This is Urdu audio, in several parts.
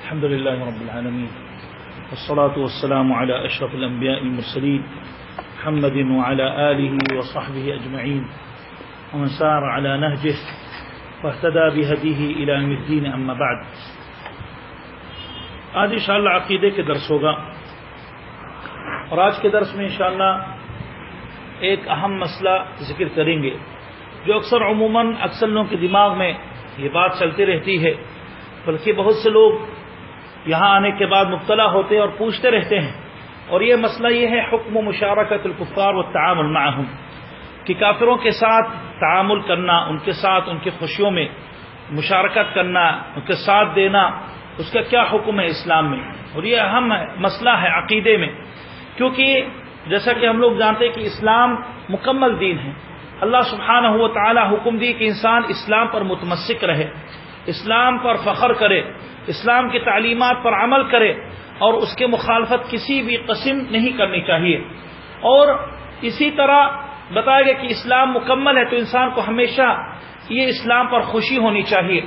الحمد لله رب العالمين والصلاة والسلام على أشرف الأنبياء المرسلين محمد وعلى آله وصحبه أجمعين ومن سار على نهجه واهتدى بهديه إلى يوم الدين أما بعد. آج انشاءاللہ عقیدے کے درس ہوگا اور آج کے درس میں انشاءاللہ ایک اہم مسئلہ ذکر کریں گے جو عموماً اکثر لوگوں کے دماغ میں یہ بات چلتی رہتی ہے، بلکہ بہت سے لوگ یہاں آنے کے بعد مبتلا ہوتے ہیں اور پوچھتے رہتے ہیں، اور یہ مسئلہ یہ ہے حکم مشارکت الکفار والتعامل معهم، کہ کافروں کے ساتھ تعامل کرنا، ان کے ساتھ ان کی خوشیوں میں مشارکت کرنا، ان کے ساتھ دینا، اس کا کیا حکم ہے اسلام میں. اور یہ اہم مسئلہ ہے عقیدے میں، کیونکہ جیسا کہ ہم لوگ جانتے ہیں کہ اسلام مکمل دین ہے. اللہ سبحانہ و تعالی حکم دی کہ انسان اسلام پر متمسک رہے، اسلام پر فخر کرے، اسلام کی تعلیمات پر عمل کرے، اور اس کے مخالفت کسی بھی قسم نہیں کرنی چاہیے. اور اسی طرح بتایا گیا کہ اسلام مکمل ہے تو انسان کو ہمیشہ یہ اسلام پر خوشی ہونی چاہیے،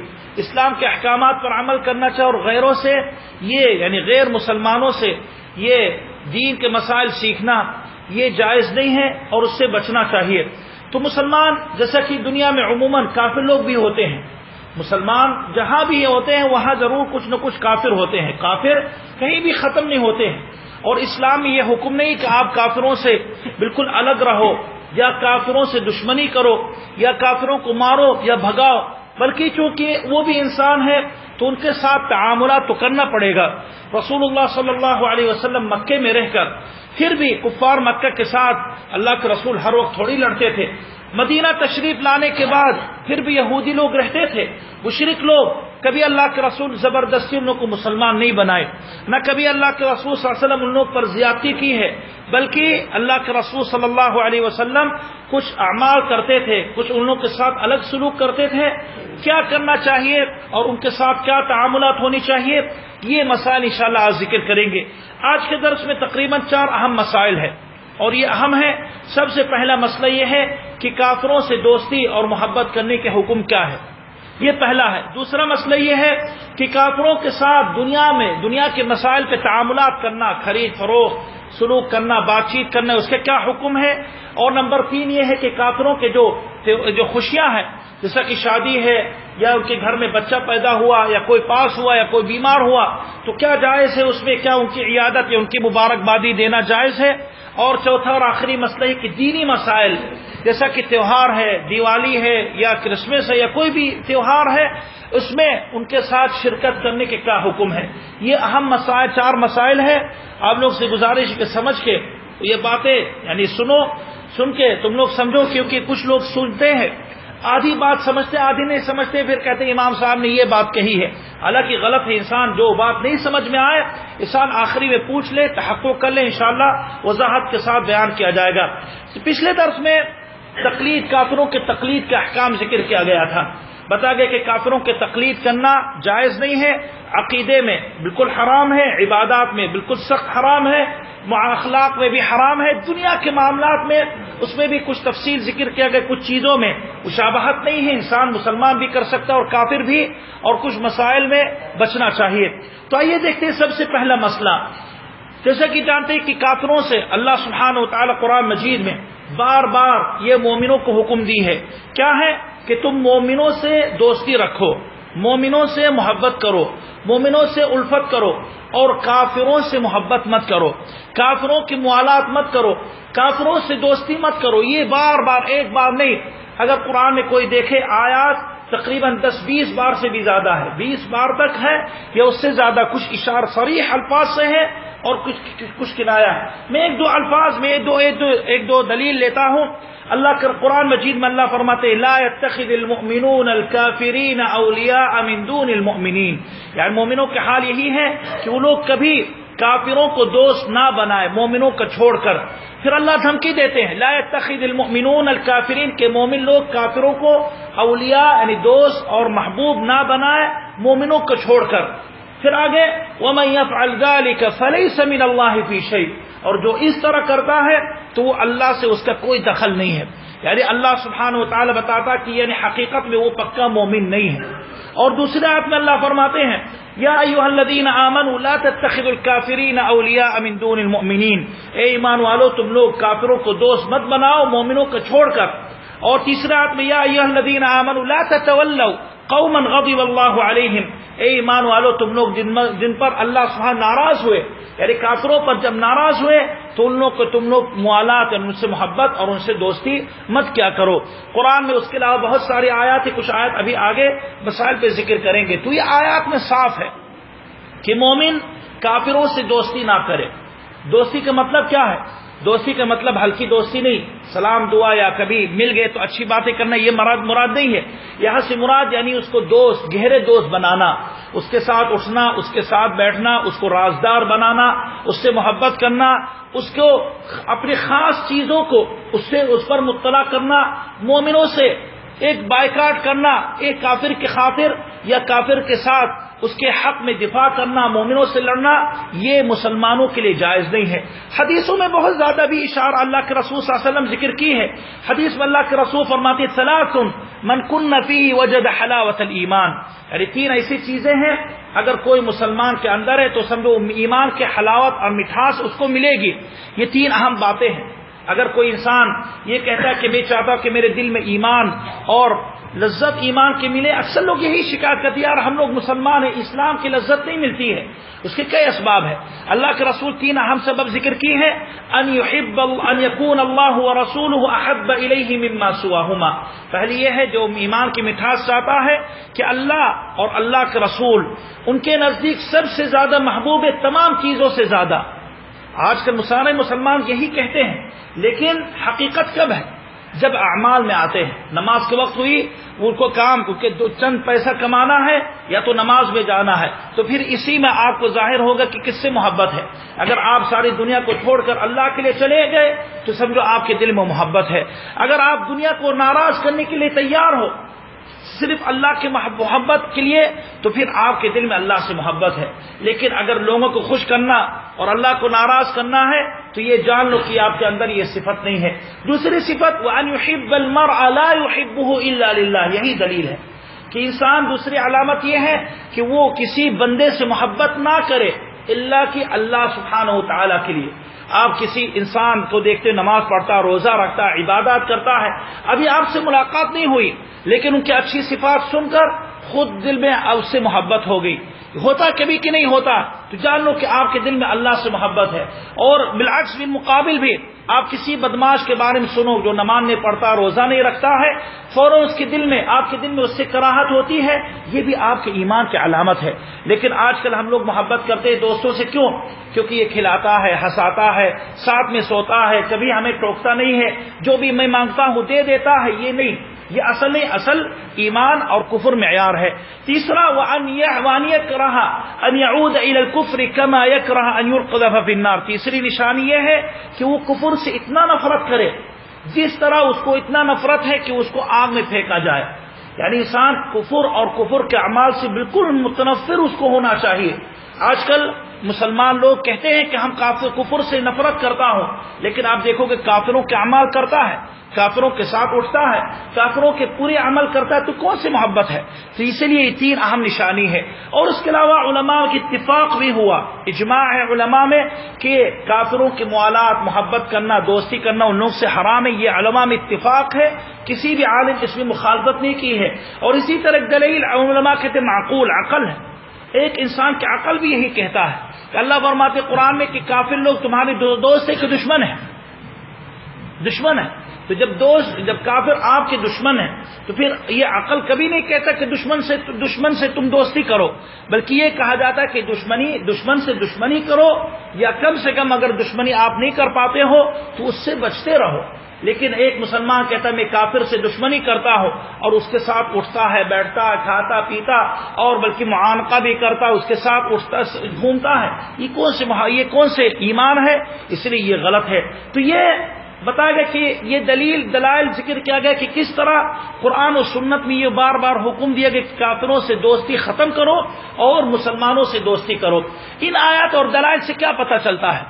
اسلام کے احکامات پر عمل کرنا چاہیے، اور غیروں سے یہ یعنی غیر مسلمانوں سے یہ دین کے مسائل سیکھنا یہ جائز نہیں ہے اور اس سے بچنا چاہیے. تو مسلمان جیسا کہ دنیا میں عموماً کافر لوگ بھی ہوتے ہیں، مسلمان جہاں بھی ہوتے ہیں وہاں ضرور کچھ نہ کچھ کافر ہوتے ہیں، کافر کہیں بھی ختم نہیں ہوتے ہیں. اور اسلام میں یہ حکم نہیں کہ آپ کافروں سے بالکل الگ رہو یا کافروں سے دشمنی کرو یا کافروں کو مارو یا بھگاؤ، بلکہ چونکہ وہ بھی انسان ہے تو ان کے ساتھ تعاملات تو کرنا پڑے گا. رسول اللہ صلی اللہ علیہ وسلم مکے میں رہ کر پھر بھی کفار مکہ کے ساتھ اللہ کے رسول ہر وقت تھوڑی لڑتے تھے. مدینہ تشریف لانے کے بعد پھر بھی یہودی لوگ رہتے تھے، مشرک لوگ، کبھی اللہ کے رسول زبردستی ان لوگوں کو مسلمان نہیں بنائے، نہ کبھی اللہ کے رسول صلی اللہ علیہ وسلم ان لوگ پر زیادتی کی ہے، بلکہ اللہ کے رسول صلی اللہ علیہ وسلم کچھ اعمال کرتے تھے، کچھ ان لوگوں کے ساتھ الگ سلوک کرتے تھے. کیا کرنا چاہیے اور ان کے ساتھ کیا تعاملات ہونی چاہیے، یہ مسائل انشاءاللہ آج ذکر کریں گے. آج کے درس میں تقریباً 4 اہم مسائل ہیں اور یہ اہم ہے. سب سے پہلا مسئلہ یہ ہے کہ کافروں سے دوستی اور محبت کرنے کے حکم کیا ہے، یہ پہلا ہے. دوسرا مسئلہ یہ ہے کہ کافروں کے ساتھ دنیا کے مسائل پہ تعاملات کرنا، خرید فروخت، سلوک کرنا، بات چیت کرنا، اس کا کیا حکم ہے. اور نمبر 3 یہ ہے کہ کافروں کے جو خوشیاں ہیں، جیسا کہ شادی ہے یا ان کے گھر میں بچہ پیدا ہوا یا کوئی پاس ہوا یا کوئی بیمار ہوا تو کیا جائز ہے، اس میں کیا ان کی عیادت یا ان کی مبارکبادی دینا جائز ہے. اور چوتھا اور آخری مسئلہ ہے کہ دینی مسائل جیسا کہ تہوار ہے، دیوالی ہے یا کرسمس ہے یا کوئی بھی تہوار ہے، اس میں ان کے ساتھ شرکت کرنے کے کیا حکم ہے. یہ اہم مسائل 4 مسائل ہیں. آپ لوگ سے گزارش کے سمجھ کے یہ باتیں یعنی سن کے تم لوگ سمجھو، کیونکہ کچھ لوگ سنتے ہیں آدھی بات سمجھتے آدھی نہیں سمجھتے، پھر کہتے ہیں امام صاحب نے یہ بات کہی ہے، حالانکہ غلط ہے. انسان جو بات نہیں سمجھ میں آئے انسان آخری میں پوچھ لے، تحقق کر لے، انشاءاللہ وضاحت کے ساتھ بیان کیا جائے گا. پچھلے درس میں کافروں کے تقلید کے احکام ذکر کیا گیا تھا. بتا گیا کہ کافروں کے تقلید کرنا جائز نہیں ہے، عقیدے میں بالکل حرام ہے، عبادات میں بالکل سخت حرام ہے، اخلاق میں بھی حرام ہے، دنیا کے معاملات میں اس میں بھی کچھ تفصیل ذکر کیا گیا. کچھ چیزوں میں مشابہت نہیں ہے، انسان مسلمان بھی کر سکتا ہے اور کافر بھی، اور کچھ مسائل میں بچنا چاہیے. تو آئیے دیکھتے ہیں سب سے پہلا مسئلہ. جیسا کہ جانتے ہیں کہ کافروں سے اللہ سبحانہ و تعالی قرآن مجید میں بار بار یہ مومنوں کو حکم دی ہے. کیا ہے کہ تم مومنوں سے دوستی رکھو، مومنوں سے محبت کرو، مومنوں سے الفت کرو، اور کافروں سے محبت مت کرو، کافروں کی موالات مت کرو، کافروں سے دوستی مت کرو. یہ بار بار ایک بار نہیں، اگر قرآن میں کوئی دیکھے آیات تقریباً 10-20 بار سے بھی زیادہ ہے، 20 بار تک ہے یا اس سے زیادہ. کچھ اشارہ صریح الفاظ سے ہے اور کچھ کنایا ہے. میں ایک دو دلیل لیتا ہوں. اللہ کے قرآن مجید میں اللہ فرماتے لا يتخذ المؤمنون الكافرین اولیاء من دون المؤمنین، یعنی مومنوں کے حال یہی ہے کہ وہ لوگ کبھی کافروں کو دوست نہ بنائے مومنوں کو چھوڑ کر. پھر اللہ دھمکی دیتے ہیں لا يتخذ المؤمنون الكافرین، کہ مومن لوگ کافروں کو اولیاء یعنی دوست اور محبوب نہ بنائے مومنوں کو چھوڑ کر. پھر آگے وَمَن يَفْعَلْ ذَلِكَ فَلَيْسَ مِنَ اللَّهِ فِي شَيْءٍ، اور جو اس طرح کرتا ہے تو وہ اللہ سے اس کا کوئی دخل نہیں ہے. یعنی اللہ سبحانہ و تعالی بتاتا کہ یعنی حقیقت میں وہ پکا مومن نہیں ہے. اور دوسرے آیت میں اللہ فرماتے ہیں یا ایھا الذین آمنوا لا تتخذوا الکافرین اولیاء من دون المؤمنین، اے ایمان والو تم لوگ کافروں کو دوست مت بناؤ مومنوں کو چھوڑ کر. اور تیسرے آیت میں یا ایھا الذین آمنوا لا تتولوا قوما غضب اللہ علیہم، اے ایمان والو تم لوگ جن پر اللہ سبحانہ ناراض ہوئے، یعنی کافروں پر جب ناراض ہوئے تو ان لوگ کو تم لوگ موالات، ان سے محبت اور ان سے دوستی مت کیا کرو. قرآن میں اس کے علاوہ بہت ساری آیات ہیں، کچھ آیات ابھی آگے مسائل پہ ذکر کریں گے. تو یہ آیات میں صاف ہے کہ مومن کافروں سے دوستی نہ کرے. دوستی کا مطلب کیا ہے؟ دوستی کا مطلب ہلکی دوستی نہیں، سلام دعا یا کبھی مل گئے تو اچھی باتیں کرنا، یہ مراد نہیں ہے. یہاں سے مراد یعنی اس کو دوست، گہرے دوست بنانا، اس کے ساتھ اٹھنا، اس کے ساتھ بیٹھنا، اس کو رازدار بنانا، اس سے محبت کرنا، اس کو اپنی خاص چیزوں کو اس پر مطلع کرنا، مومنوں سے ایک بائیکاٹ کرنا، ایک کافر کی خاطر یا کافر کے ساتھ اس کے حق میں دفاع کرنا، مومنوں سے لڑنا، یہ مسلمانوں کے لیے جائز نہیں ہے. حدیثوں میں بہت زیادہ بھی اشارہ اللہ کے رسول صلی اللہ علیہ وسلم ذکر کی ہے. حدیث میں اللہ کے رسول فرماتے ہیں ثلاث من کن فیہ وجد حلاوۃ الایمان، یعنی تین ایسی چیزیں ہیں اگر کوئی مسلمان کے اندر ہے تو سمجھو ایمان کے حلاوت اور مٹھاس اس کو ملے گی. یہ تین اہم باتیں ہیں. اگر کوئی انسان یہ کہتا ہے کہ میں چاہتا ہوں کہ میرے دل میں ایمان اور لذت ایمان کے ملے، اکثر لوگ یہی شکایت کرتے ہیں یار ہم لوگ مسلمان ہیں، اسلام کی لذت نہیں ملتی ہے. اس کے کئی اسباب ہیں. اللہ کے رسول تین اہم سبب ذکر کی ہیں. ان یکون اللہ ورسولہ احب الیہ مما سواہما، پہلی یہ ہے جو ایمان کی مٹھاس چاہتا ہے کہ اللہ اور اللہ کے رسول ان کے نزدیک سب سے زیادہ محبوب ہے تمام چیزوں سے زیادہ. آج کل سارے مسلمان یہی کہتے ہیں، لیکن حقیقت کب ہے؟ جب اعمال میں آتے ہیں. نماز کے وقت ہوئی ان کو کام کیونکہ چند پیسہ کمانا ہے یا تو نماز میں جانا ہے، تو پھر اسی میں آپ کو ظاہر ہوگا کہ کس سے محبت ہے. اگر آپ ساری دنیا کو چھوڑ کر اللہ کے لیے چلے گئے تو سمجھو آپ کے دل میں محبت ہے. اگر آپ دنیا کو ناراض کرنے کے لیے تیار ہو صرف اللہ کے محبت کے لیے تو پھر آپ کے دل میں اللہ سے محبت ہے. لیکن اگر لوگوں کو خوش کرنا اور اللہ کو ناراض کرنا ہے تو یہ جان لو کہ آپ کے اندر یہ صفت نہیں ہے. دوسری صفت وَأَنْ يُحِبَّ الْمَرْءَ لَا يُحِبُّهُ إِلَّا لِلَّهِ، یہی دلیل ہے کہ انسان دوسری علامت یہ ہے کہ وہ کسی بندے سے محبت نہ کرے الا کہ اللہ سبحانہ و تعالیٰ کے لیے. آپ کسی انسان کو دیکھتے نماز پڑھتا، روزہ رکھتا، عبادات کرتا ہے، ابھی آپ سے ملاقات نہیں ہوئی لیکن ان کی اچھی صفات سن کر خود دل میں اس سے محبت ہو گئی. ہوتا کبھی کہ نہیں ہوتا تو جان لو کہ آپ کے دل میں اللہ سے محبت ہے. اور بالعکس بالمقابل بھی آپ کسی بدماش کے بارے میں سنو جو نماز نہیں پڑھتا، روزہ نہیں رکھتا ہے، فوراً اس کے دل میں آپ کے دل میں اس سے کراہت ہوتی ہے، یہ بھی آپ کے ایمان کی علامت ہے. لیکن آج کل ہم لوگ محبت کرتے ہیں دوستوں سے، کیوں؟ کیونکہ یہ کھلاتا ہے، ہنساتا ہے، ساتھ میں سوتا ہے، کبھی ہمیں ٹوکتا نہیں ہے، جو بھی میں مانگتا ہوں دے دیتا ہے. یہ نہیں، یہ اصل نہیں، اصل ایمان اور کفر معیار ہے. تیسرا وَأَنْ يَكْرَهَ أَنْ يَعُودَ إِلَى الْكُفْرِ كَمَا يَكْرَهُ أَنْ يُلْقَذَفَ فِي النَّارِ. تیسری نشانی یہ ہے کہ وہ کفر سے اتنا نفرت کرے جس طرح اس کو اتنا نفرت ہے کہ اس کو آگ میں پھینکا جائے. یعنی انسان کفر اور کفر کے اعمال سے بالکل متنفر اس کو ہونا چاہیے. آج کل مسلمان لوگ کہتے ہیں کہ ہم کفر سے نفرت کرتا ہوں، لیکن آپ دیکھو کہ کافروں کے اعمال کرتا ہے، کافروں کے ساتھ اٹھتا ہے، کافروں کے پورے عمل کرتا ہے، تو کون سی محبت ہے؟ تو اسی لیے یہ تین اہم نشانی ہے. اور اس کے علاوہ علماء کی اتفاق بھی ہوا، اجماع ہے علماء میں کہ کافروں کے موالات، محبت کرنا، دوستی کرنا ان لوگ سے حرام ہے. یہ علماء میں اتفاق ہے، کسی بھی عالم اس میں مخالفت نہیں کی ہے. اور اسی طرح دلیل علماء کہتے ہیں معقول، عقل ہے. ایک انسان کی عقل بھی یہی کہتا ہے کہ اللہ فرماتے قرآن میں کہ کافر لوگ تمہارے دوست ہے کہ دشمن ہے؟ دشمن ہے. تو جب کافر آپ کے دشمن ہیں تو پھر یہ عقل کبھی نہیں کہتا کہ دشمن سے تم دوستی کرو، بلکہ یہ کہا جاتا ہے کہ دشمن سے دشمنی کرو، یا کم سے کم اگر دشمنی آپ نہیں کر پاتے ہو تو اس سے بچتے رہو. لیکن ایک مسلمان کہتا ہے میں کافر سے دشمنی کرتا ہوں اور اس کے ساتھ اٹھتا ہے، بیٹھتا ہے، کھاتا پیتا اور بلکہ معانقہ بھی کرتا ہے، اس کے ساتھ اٹھتا گھومتا ہے، یہ کون سے ایمان ہے؟ اس لیے یہ غلط ہے. تو یہ بتایا گیا کہ یہ دلائل ذکر کیا گیا کہ کس طرح قرآن و سنت میں یہ بار بار حکم دیا گیا کہ کافروں سے دوستی ختم کرو اور مسلمانوں سے دوستی کرو. ان آیات اور دلائل سے کیا پتہ چلتا ہے؟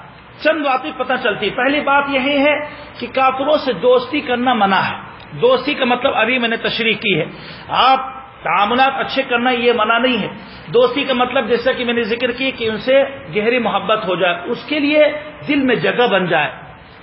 چند باتیں پتہ چلتی. پہلی بات یہی ہے کہ کافروں سے دوستی کرنا منع ہے. دوستی کا مطلب ابھی میں نے تشریح کی ہے. آپ تعاملات اچھے کرنا یہ منع نہیں ہے. دوستی کا مطلب جیسا کہ میں نے ذکر کی کہ ان سے گہری محبت ہو جائے, اس کے لیے دل میں جگہ بن جائے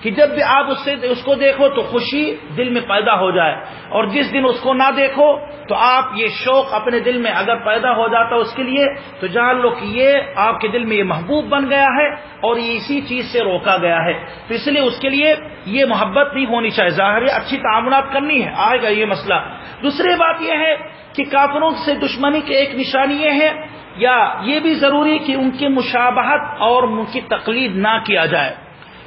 کہ جب بھی آپ اس کو دیکھو تو خوشی دل میں پیدا ہو جائے, اور جس دن اس کو نہ دیکھو تو آپ یہ شوق اپنے دل میں اگر پیدا ہو جاتا اس کے لیے تو جان لو کہ یہ آپ کے دل میں یہ محبوب بن گیا ہے اور یہ اسی چیز سے روکا گیا ہے. تو اس لیے اس کے لیے یہ محبت نہیں ہونی چاہیے. ظاہر ہے اچھی تعاملات کرنی ہے, آئے گا یہ مسئلہ. دوسری بات یہ ہے کہ کافروں سے دشمنی کی ایک نشانی یہ ہے, یا یہ بھی ضروری کہ ان کی مشابہت اور ان کی تقلید نہ کیا جائے.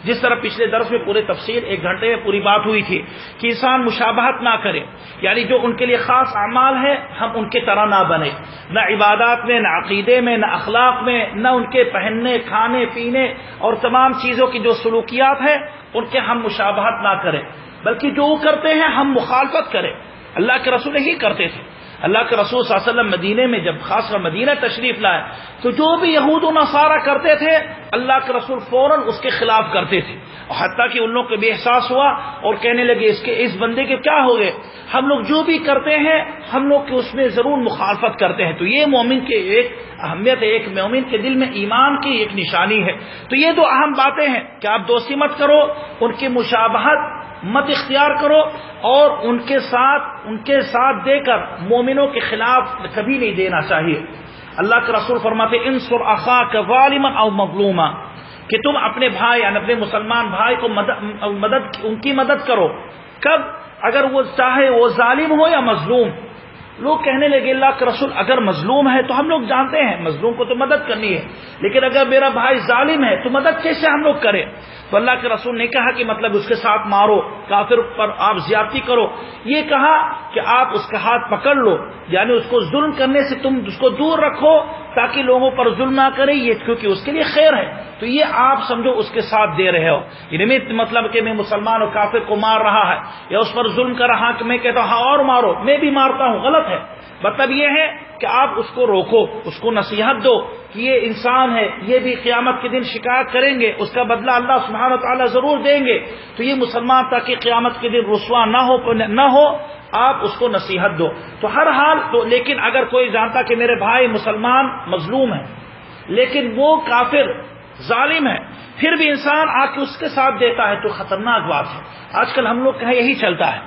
جس طرح پچھلے درس میں پورے تفسیر 1 گھنٹے میں پوری بات ہوئی تھی کہ انسان مشابہت نہ کرے, یعنی جو ان کے لیے خاص اعمال ہیں ہم ان کے طرح نہ بنے, نہ عبادات میں, نہ عقیدے میں, نہ اخلاق میں, نہ ان کے پہننے, کھانے پینے اور تمام چیزوں کی جو سلوکیات ہیں ان کے ہم مشابہت نہ کریں, بلکہ جو وہ کرتے ہیں ہم مخالفت کریں. اللہ کے رسول ہی کرتے تھے. اللہ کے رسول صلی اللہ علیہ وسلم مدینے میں جب خاص کر مدینہ تشریف لائے تو جو بھی یہود و نصارہ کرتے تھے اللہ کے رسول فوراً اس کے خلاف کرتے تھے, اور حتیٰ کہ ان لوگ کو بھی احساس ہوا اور کہنے لگے اس بندے کے کیا ہو گئے, ہم لوگ جو بھی کرتے ہیں ہم لوگ کے اس میں ضرور مخالفت کرتے ہیں. تو یہ مومن کے ایک اہمیت ہے, ایک مومن کے دل میں ایمان کی ایک نشانی ہے. تو یہ دو اہم باتیں ہیں کہ آپ دوستی مت کرو, ان کی مشابہت مت اختیار کرو, اور ان کے ساتھ دے کر مومنوں کے خلاف کبھی نہیں دینا چاہیے. اللہ کے رسول فرماتے انصر اخاک ظالما او مظلوما, کہ تم اپنے بھائی یعنی اپنے مسلمان بھائی کو ان کی مدد کرو. کب؟ اگر وہ چاہے وہ ظالم ہو یا مظلوم. لوگ کہنے لگے اللہ کے رسول اگر مظلوم ہے تو ہم لوگ جانتے ہیں مظلوم کو تو مدد کرنی ہے, لیکن اگر میرا بھائی ظالم ہے تو مدد کیسے ہم لوگ کریں؟ تو اللہ کے رسول نے کہا کہ مطلب اس کے ساتھ مارو, کافر پر آپ زیادتی کرو. یہ کہا کہ آپ اس کا ہاتھ پکڑ لو, یعنی اس کو ظلم کرنے سے تم اس کو دور رکھو تاکہ لوگوں پر ظلم نہ کرے, یہ کیونکہ اس کے لیے خیر ہے. تو یہ آپ سمجھو اس کے ساتھ دے رہے ہو. یعنی مطلب کہ میں مسلمان اور کافر کو مار رہا ہے یا اس پر ظلم کر رہا کہ میں کہتا ہوں ہاں اور مارو, میں بھی مارتا ہوں, غلط ہے. مطلب یہ ہے کہ آپ اس کو روکو, اس کو نصیحت دو کہ یہ انسان ہے, یہ بھی قیامت کے دن شکایت کریں گے, اس کا بدلہ اللہ سبحانہ وتعالی ضرور دیں گے. تو یہ مسلمان تاکہ قیامت کے دن رسوا نہ ہو آپ اس کو نصیحت دو. تو ہر حال تو لیکن اگر کوئی جانتا کہ میرے بھائی مسلمان مظلوم ہے لیکن وہ کافر ظالم ہے پھر بھی انسان آ کے اس کے ساتھ دیتا ہے تو خطرناک بات ہے. آج کل ہم لوگ کہیں یہی چلتا ہے,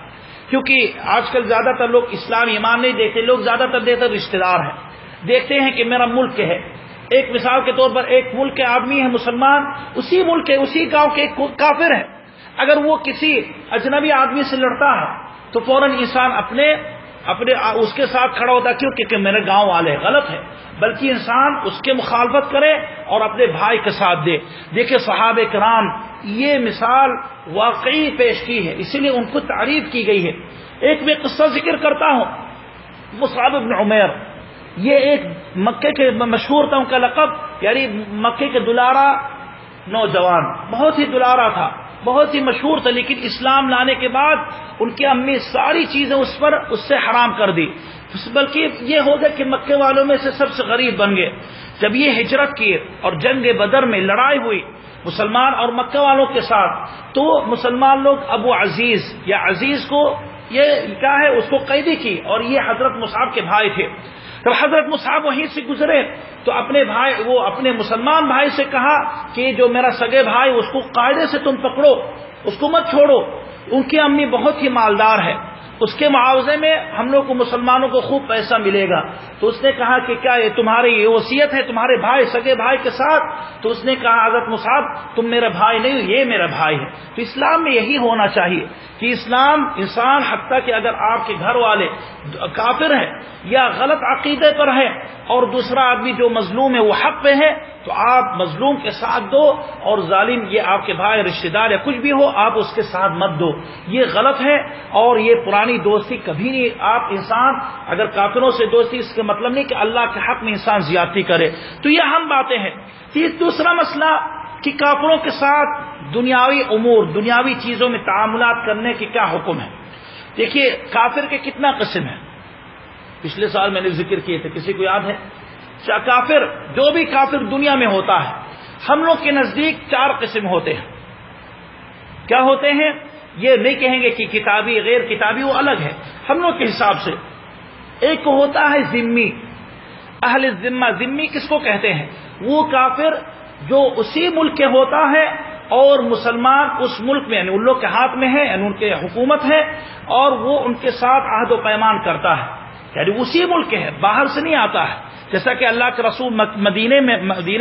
کیونکہ آج کل زیادہ تر لوگ اسلام ایمان نہیں دیکھتے, لوگ زیادہ تر رشتہ دار ہیں, دیکھتے ہیں کہ میرا ملک ہے. ایک مثال کے طور پر ایک ملک کے آدمی ہے مسلمان, اسی ملک کے اسی گاؤں کے ایک کافر ہے, اگر وہ کسی اجنبی آدمی سے لڑتا ہے تو فوراً انسان اپنے اس کے ساتھ کھڑا ہوتا ہے, کیوں کہ میرے گاؤں والے. غلط ہے, بلکہ انسان اس کے مخالفت کرے اور اپنے بھائی کے ساتھ دے. دیکھیں صحابہ کرام یہ مثال واقعی پیش کی ہے, اسی لیے ان کو تعریف کی گئی ہے. ایک میں قصہ ذکر کرتا ہوں, مصعب بن عمیر, یہ ایک مکے کے مشہور تھا ان کا لقب, یعنی مکے کے دلارا نوجوان, بہت ہی دلارا تھا, بہت ہی مشہور تھا, لیکن اسلام لانے کے بعد ان کی امی ساری چیزیں اس سے حرام کر دی, بلکہ یہ ہو گیا کہ مکے والوں میں سے سب سے غریب بن گئے. جب یہ ہجرت کی اور جنگ بدر میں لڑائی ہوئی مسلمان اور مکہ والوں کے ساتھ, تو مسلمان لوگ ابو عزیز یا عزیز کو یہ کیا ہے اس کو قیدی کی, اور یہ حضرت مصعب کے بھائی تھے. جب حضرت مصعب وہیں سے گزرے تو اپنے مسلمان بھائی سے کہا کہ جو میرا سگے بھائی اس کو قاعدے سے تم پکڑو, اس کو مت چھوڑو, ان کی امی بہت ہی مالدار ہے, اس کے معاوضے میں ہم لوگ کو مسلمانوں کو خوب پیسہ ملے گا. تو اس نے کہا کہ کیا یہ تمہاری یہ وصیت ہے تمہارے بھائی سگے بھائی کے ساتھ؟ تو اس نے کہا حضرت مصعب تم میرا بھائی نہیں ہو, یہ میرا بھائی ہے. تو اسلام میں یہی ہونا چاہیے کہ اسلام انسان حتیٰ کہ اگر آپ کے گھر والے کافر ہیں یا غلط عقیدے پر ہیں اور دوسرا آدمی جو مظلوم ہے وہ حق پہ ہے, تو آپ مظلوم کے ساتھ دو, اور ظالم یہ آپ کے بھائی رشتہ دار یا کچھ بھی ہو آپ اس کے ساتھ مت دو. یہ غلط ہے, اور یہ پرانی دوستی کبھی نہیں. آپ انسان اگر کافروں سے دوستی, اس کا مطلب نہیں کہ اللہ کے حق میں انسان زیادتی کرے. تو یہ اہم باتیں ہیں. دوسرا مسئلہ کہ کافروں کے ساتھ دنیاوی امور, دنیاوی چیزوں میں تعاملات کرنے کی کیا حکم ہے. دیکھیے کافر کے کتنا قسم ہے, پچھلے سال میں نے ذکر کیے تھے, کسی کو یاد ہے؟ کافر جو بھی کافر دنیا میں ہوتا ہے ہم لوگ کے نزدیک 4 قسم ہوتے ہیں. کیا ہوتے ہیں؟ یہ نہیں کہیں گے کہ کتابی غیر کتابی, وہ الگ ہے. ہم لوگ کے حساب سے ایک ہوتا ہے ذمی، اہل ذمہ. ذمی کس کو کہتے ہیں؟ وہ کافر جو اسی ملک کے ہوتا ہے اور مسلمان اس ملک میں، یعنی ان لوگ کے ہاتھ میں ہے، یعنی ان کے حکومت ہے اور وہ ان کے ساتھ عہد و پیمان کرتا ہے، یعنی اسی ملک کے ہے، باہر سے نہیں آتا ہے. جیسا کہ اللہ کے رسول مدینے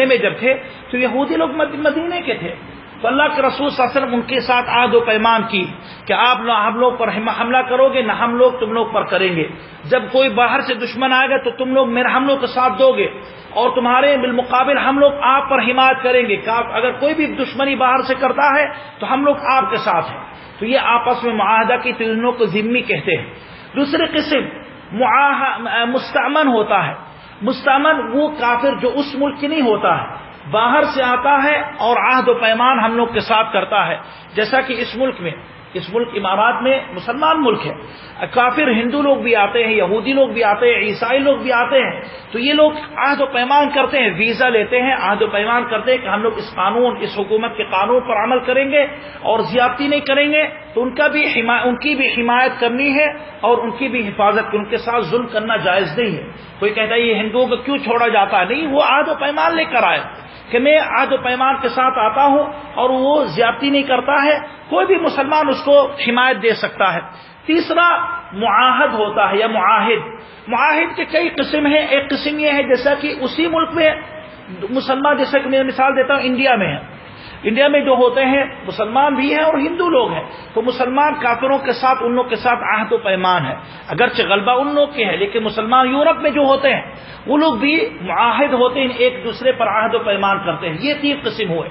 میں جب تھے تو یہودی لوگ مدینے کے تھے، تو اللہ کے رسول صلی اللہ علیہ وسلم ان کے ساتھ عہد و پیمان کی کہ آپ ہم لوگ پر حملہ کرو گے، نہ ہم لوگ تم لوگ پر کریں گے. جب کوئی باہر سے دشمن آئے گا تو تم لوگ میرے ہم لوگ کا ساتھ دو گے اور تمہارے بالمقابل ہم لوگ آپ پر حمایت کریں گے. اگر کوئی بھی دشمنی باہر سے کرتا ہے تو ہم لوگ آپ کے ساتھ ہیں. تو یہ آپس میں معاہدہ کی تینوں کو ذمی کہتے ہیں. دوسری قسم مستأمن ہوتا ہے. مستأمن وہ کافر جو اس ملک کی نہیں ہوتا ہے، باہر سے آتا ہے اور عہد و پیمان ہم لوگ کے ساتھ کرتا ہے. جیسا کہ اس ملک امارات میں مسلمان ملک ہے، کافر ہندو لوگ بھی آتے ہیں، یہودی لوگ بھی آتے ہیں، عیسائی لوگ بھی آتے ہیں. تو یہ لوگ عہد و پیمان کرتے ہیں، ویزا لیتے ہیں، عہد و پیمان کرتے ہیں کہ ہم لوگ اس حکومت کے قانون پر عمل کریں گے اور زیادتی نہیں کریں گے. تو ان کی بھی حمایت کرنی ہے اور ان کی بھی حفاظت کی، ان کے ساتھ ظلم کرنا جائز نہیں ہے. کوئی کہتا ہے یہ ہندوؤں کو کیوں چھوڑا جاتا ہے؟ نہیں، وہ عہد و پیمان لے کر آئے کہ میں عہد و پیمان کے ساتھ آتا ہوں اور وہ زیادتی نہیں کرتا ہے، کوئی بھی مسلمان اس کو حمایت دے سکتا ہے. تیسرا معاہد ہوتا ہے یا معاہد کے کئی قسم ہیں. ایک قسم یہ ہے جیسا کہ اسی ملک میں مسلمان، جیسا کہ میں مثال دیتا ہوں انڈیا میں جو ہوتے ہیں مسلمان بھی ہیں اور ہندو لوگ ہیں. تو مسلمان کافروں کے ساتھ ان لوگ کے ساتھ عہد و پیمان ہے، اگرچہ غلبہ ان لوگ کے ہے، لیکن مسلمان یورپ میں جو ہوتے ہیں وہ لوگ بھی معاہد ہوتے ہیں، ایک دوسرے پر عہد و پیمان کرتے ہیں. یہ 3 قسم ہوئے.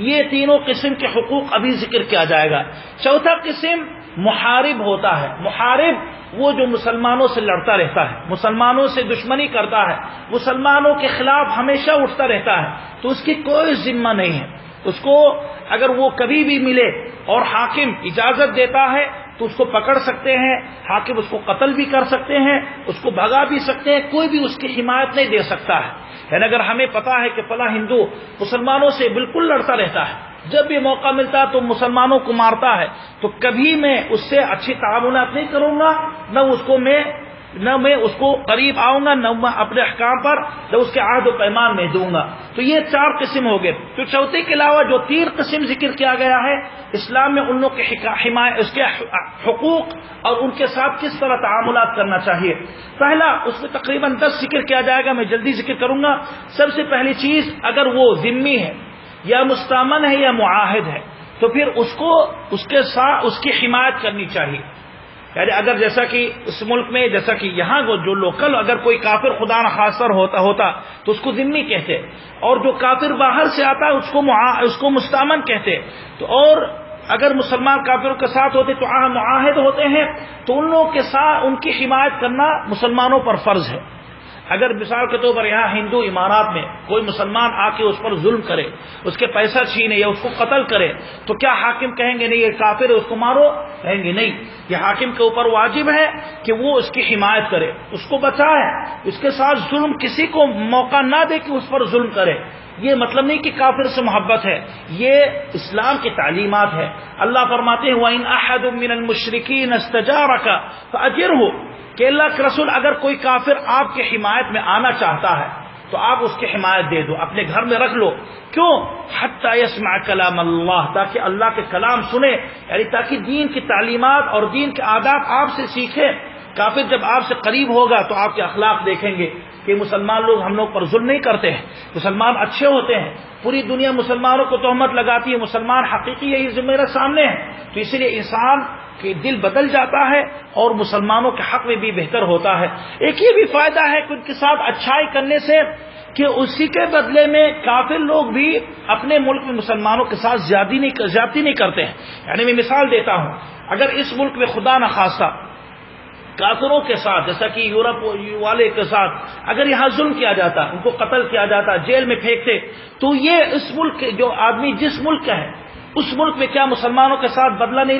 یہ تینوں قسم کے حقوق ابھی ذکر کیا جائے گا. چوتھا قسم محارب ہوتا ہے. محارب وہ جو مسلمانوں سے لڑتا رہتا ہے، مسلمانوں سے دشمنی کرتا ہے، مسلمانوں کے خلاف ہمیشہ اٹھتا رہتا ہے، تو اس کی کوئی ذمہ نہیں ہے. اس کو اگر وہ کبھی بھی ملے اور حاکم اجازت دیتا ہے تو اس کو پکڑ سکتے ہیں، حاکم اس کو قتل بھی کر سکتے ہیں، اس کو بھگا بھی سکتے ہیں، کوئی بھی اس کی حمایت نہیں دے سکتا ہے. یعنی اگر ہمیں پتا ہے کہ فلاں ہندو مسلمانوں سے بالکل لڑتا رہتا ہے، جب بھی موقع ملتا ہے تو مسلمانوں کو مارتا ہے، تو کبھی میں اس سے اچھی تعاملات نہیں کروں گا، نہ میں اس کو قریب آؤں گا، نہ میں اپنے احکام پر نہ اس کے عہد و پیمان میں دوں گا. تو یہ 4 قسم ہو گئے. تو چوتھے کے علاوہ جو 3 قسم ذکر کیا گیا ہے اسلام میں، ان لوگ کے حمایت، اس کے حقوق اور ان کے ساتھ کس طرح تعاملات کرنا چاہیے. پہلا اس میں تقریباً 10 ذکر کیا جائے گا، میں جلدی ذکر کروں گا. سب سے پہلی چیز، اگر وہ ذمی ہے یا مستأمن ہے یا معاہد ہے تو پھر اس کے ساتھ اس کی حمایت کرنی چاہیے. یعنی اگر جیسا کہ اس ملک میں، جیسا کہ یہاں جو لوکل اگر کوئی کافر خدا نخواستہ ہوتا تو اس کو ذمی کہتے، اور جو کافر باہر سے آتا ہے اس کو مستأمن کہتے. تو اور اگر مسلمان کافروں کے ساتھ ہوتے تو معاہد ہوتے ہیں، تو ان لوگوں کے ساتھ ان کی حمایت کرنا مسلمانوں پر فرض ہے. اگر مثال کے طور پر یہاں ہندو امارات میں کوئی مسلمان آ کے اس پر ظلم کرے، اس کے پیسہ چھینے یا اس کو قتل کرے، تو کیا حاکم کہیں گے نہیں یہ کافر ہے اس کو مارو؟ کہیں گے نہیں. یہ حاکم کے اوپر واجب ہے کہ وہ اس کی حمایت کرے، اس کو بچائے، اس کے ساتھ ظلم کسی کو موقع نہ دے کہ اس پر ظلم کرے. یہ مطلب نہیں کہ کافر سے محبت ہے، یہ اسلام کی تعلیمات ہے. اللہ فرماتے ہیں وَإِنْ أَحَدٌ مِّنَ الْمُشْرِكِينَ اسْتَجَارَكَ فَأَجِرْهُ، کہ اللہ کے رسول اگر کوئی کافر آپ کی حمایت میں آنا چاہتا ہے تو آپ اس کی حمایت دے دو، اپنے گھر میں رکھ لو. کیوں؟ حتی یسمع کلام اللہ، تاکہ اللہ کے کلام سنے، یعنی تاکہ دین کی تعلیمات اور دین کے آداب آپ سے سیکھے. کافر جب آپ سے قریب ہوگا تو آپ کے اخلاق دیکھیں گے کہ مسلمان لوگ ہم لوگ پر ظلم نہیں کرتے ہیں، مسلمان اچھے ہوتے ہیں. پوری دنیا مسلمانوں کو تہمت لگاتی ہے، مسلمان حقیقی یہی جو میرے سامنے ہے. تو اسی لیے انسان کہ دل بدل جاتا ہے اور مسلمانوں کے حق میں بھی بہتر ہوتا ہے. ایک یہ بھی فائدہ ہے کہ ان کے ساتھ اچھائی کرنے سے کہ اسی کے بدلے میں کافر لوگ بھی اپنے ملک میں مسلمانوں کے ساتھ زیادتی نہیں کرتے ہیں. یعنی میں مثال دیتا ہوں، اگر اس ملک میں خدا نخواستہ کافروں کے ساتھ جیسا کہ یورپ والے کے ساتھ اگر یہاں ظلم کیا جاتا، ان کو قتل کیا جاتا، جیل میں پھینکتے، تو یہ اس ملک جو آدمی جس ملک کا ہے اس ملک میں کیا مسلمانوں کے ساتھ بدلہ نہیں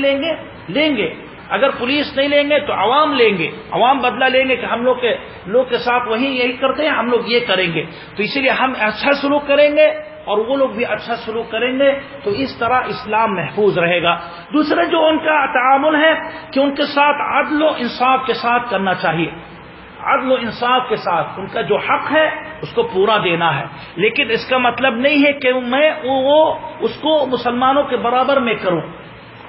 لیں گے؟ اگر پولیس نہیں لیں گے تو عوام لیں گے، عوام بدلہ لیں گے کہ ہم لوگ کے ساتھ یہی کرتے ہیں، ہم لوگ یہ کریں گے. تو اسی لیے ہم اچھا سلوک کریں گے اور وہ لوگ بھی اچھا سلوک کریں گے، تو اس طرح اسلام محفوظ رہے گا. دوسرے جو ان کا تعامل ہے کہ ان کے ساتھ عدل و انصاف کے ساتھ کرنا چاہیے. عدل و انصاف کے ساتھ ان کا جو حق ہے اس کو پورا دینا ہے، لیکن اس کا مطلب نہیں ہے کہ میں اس کو مسلمانوں کے برابر میں کروں۔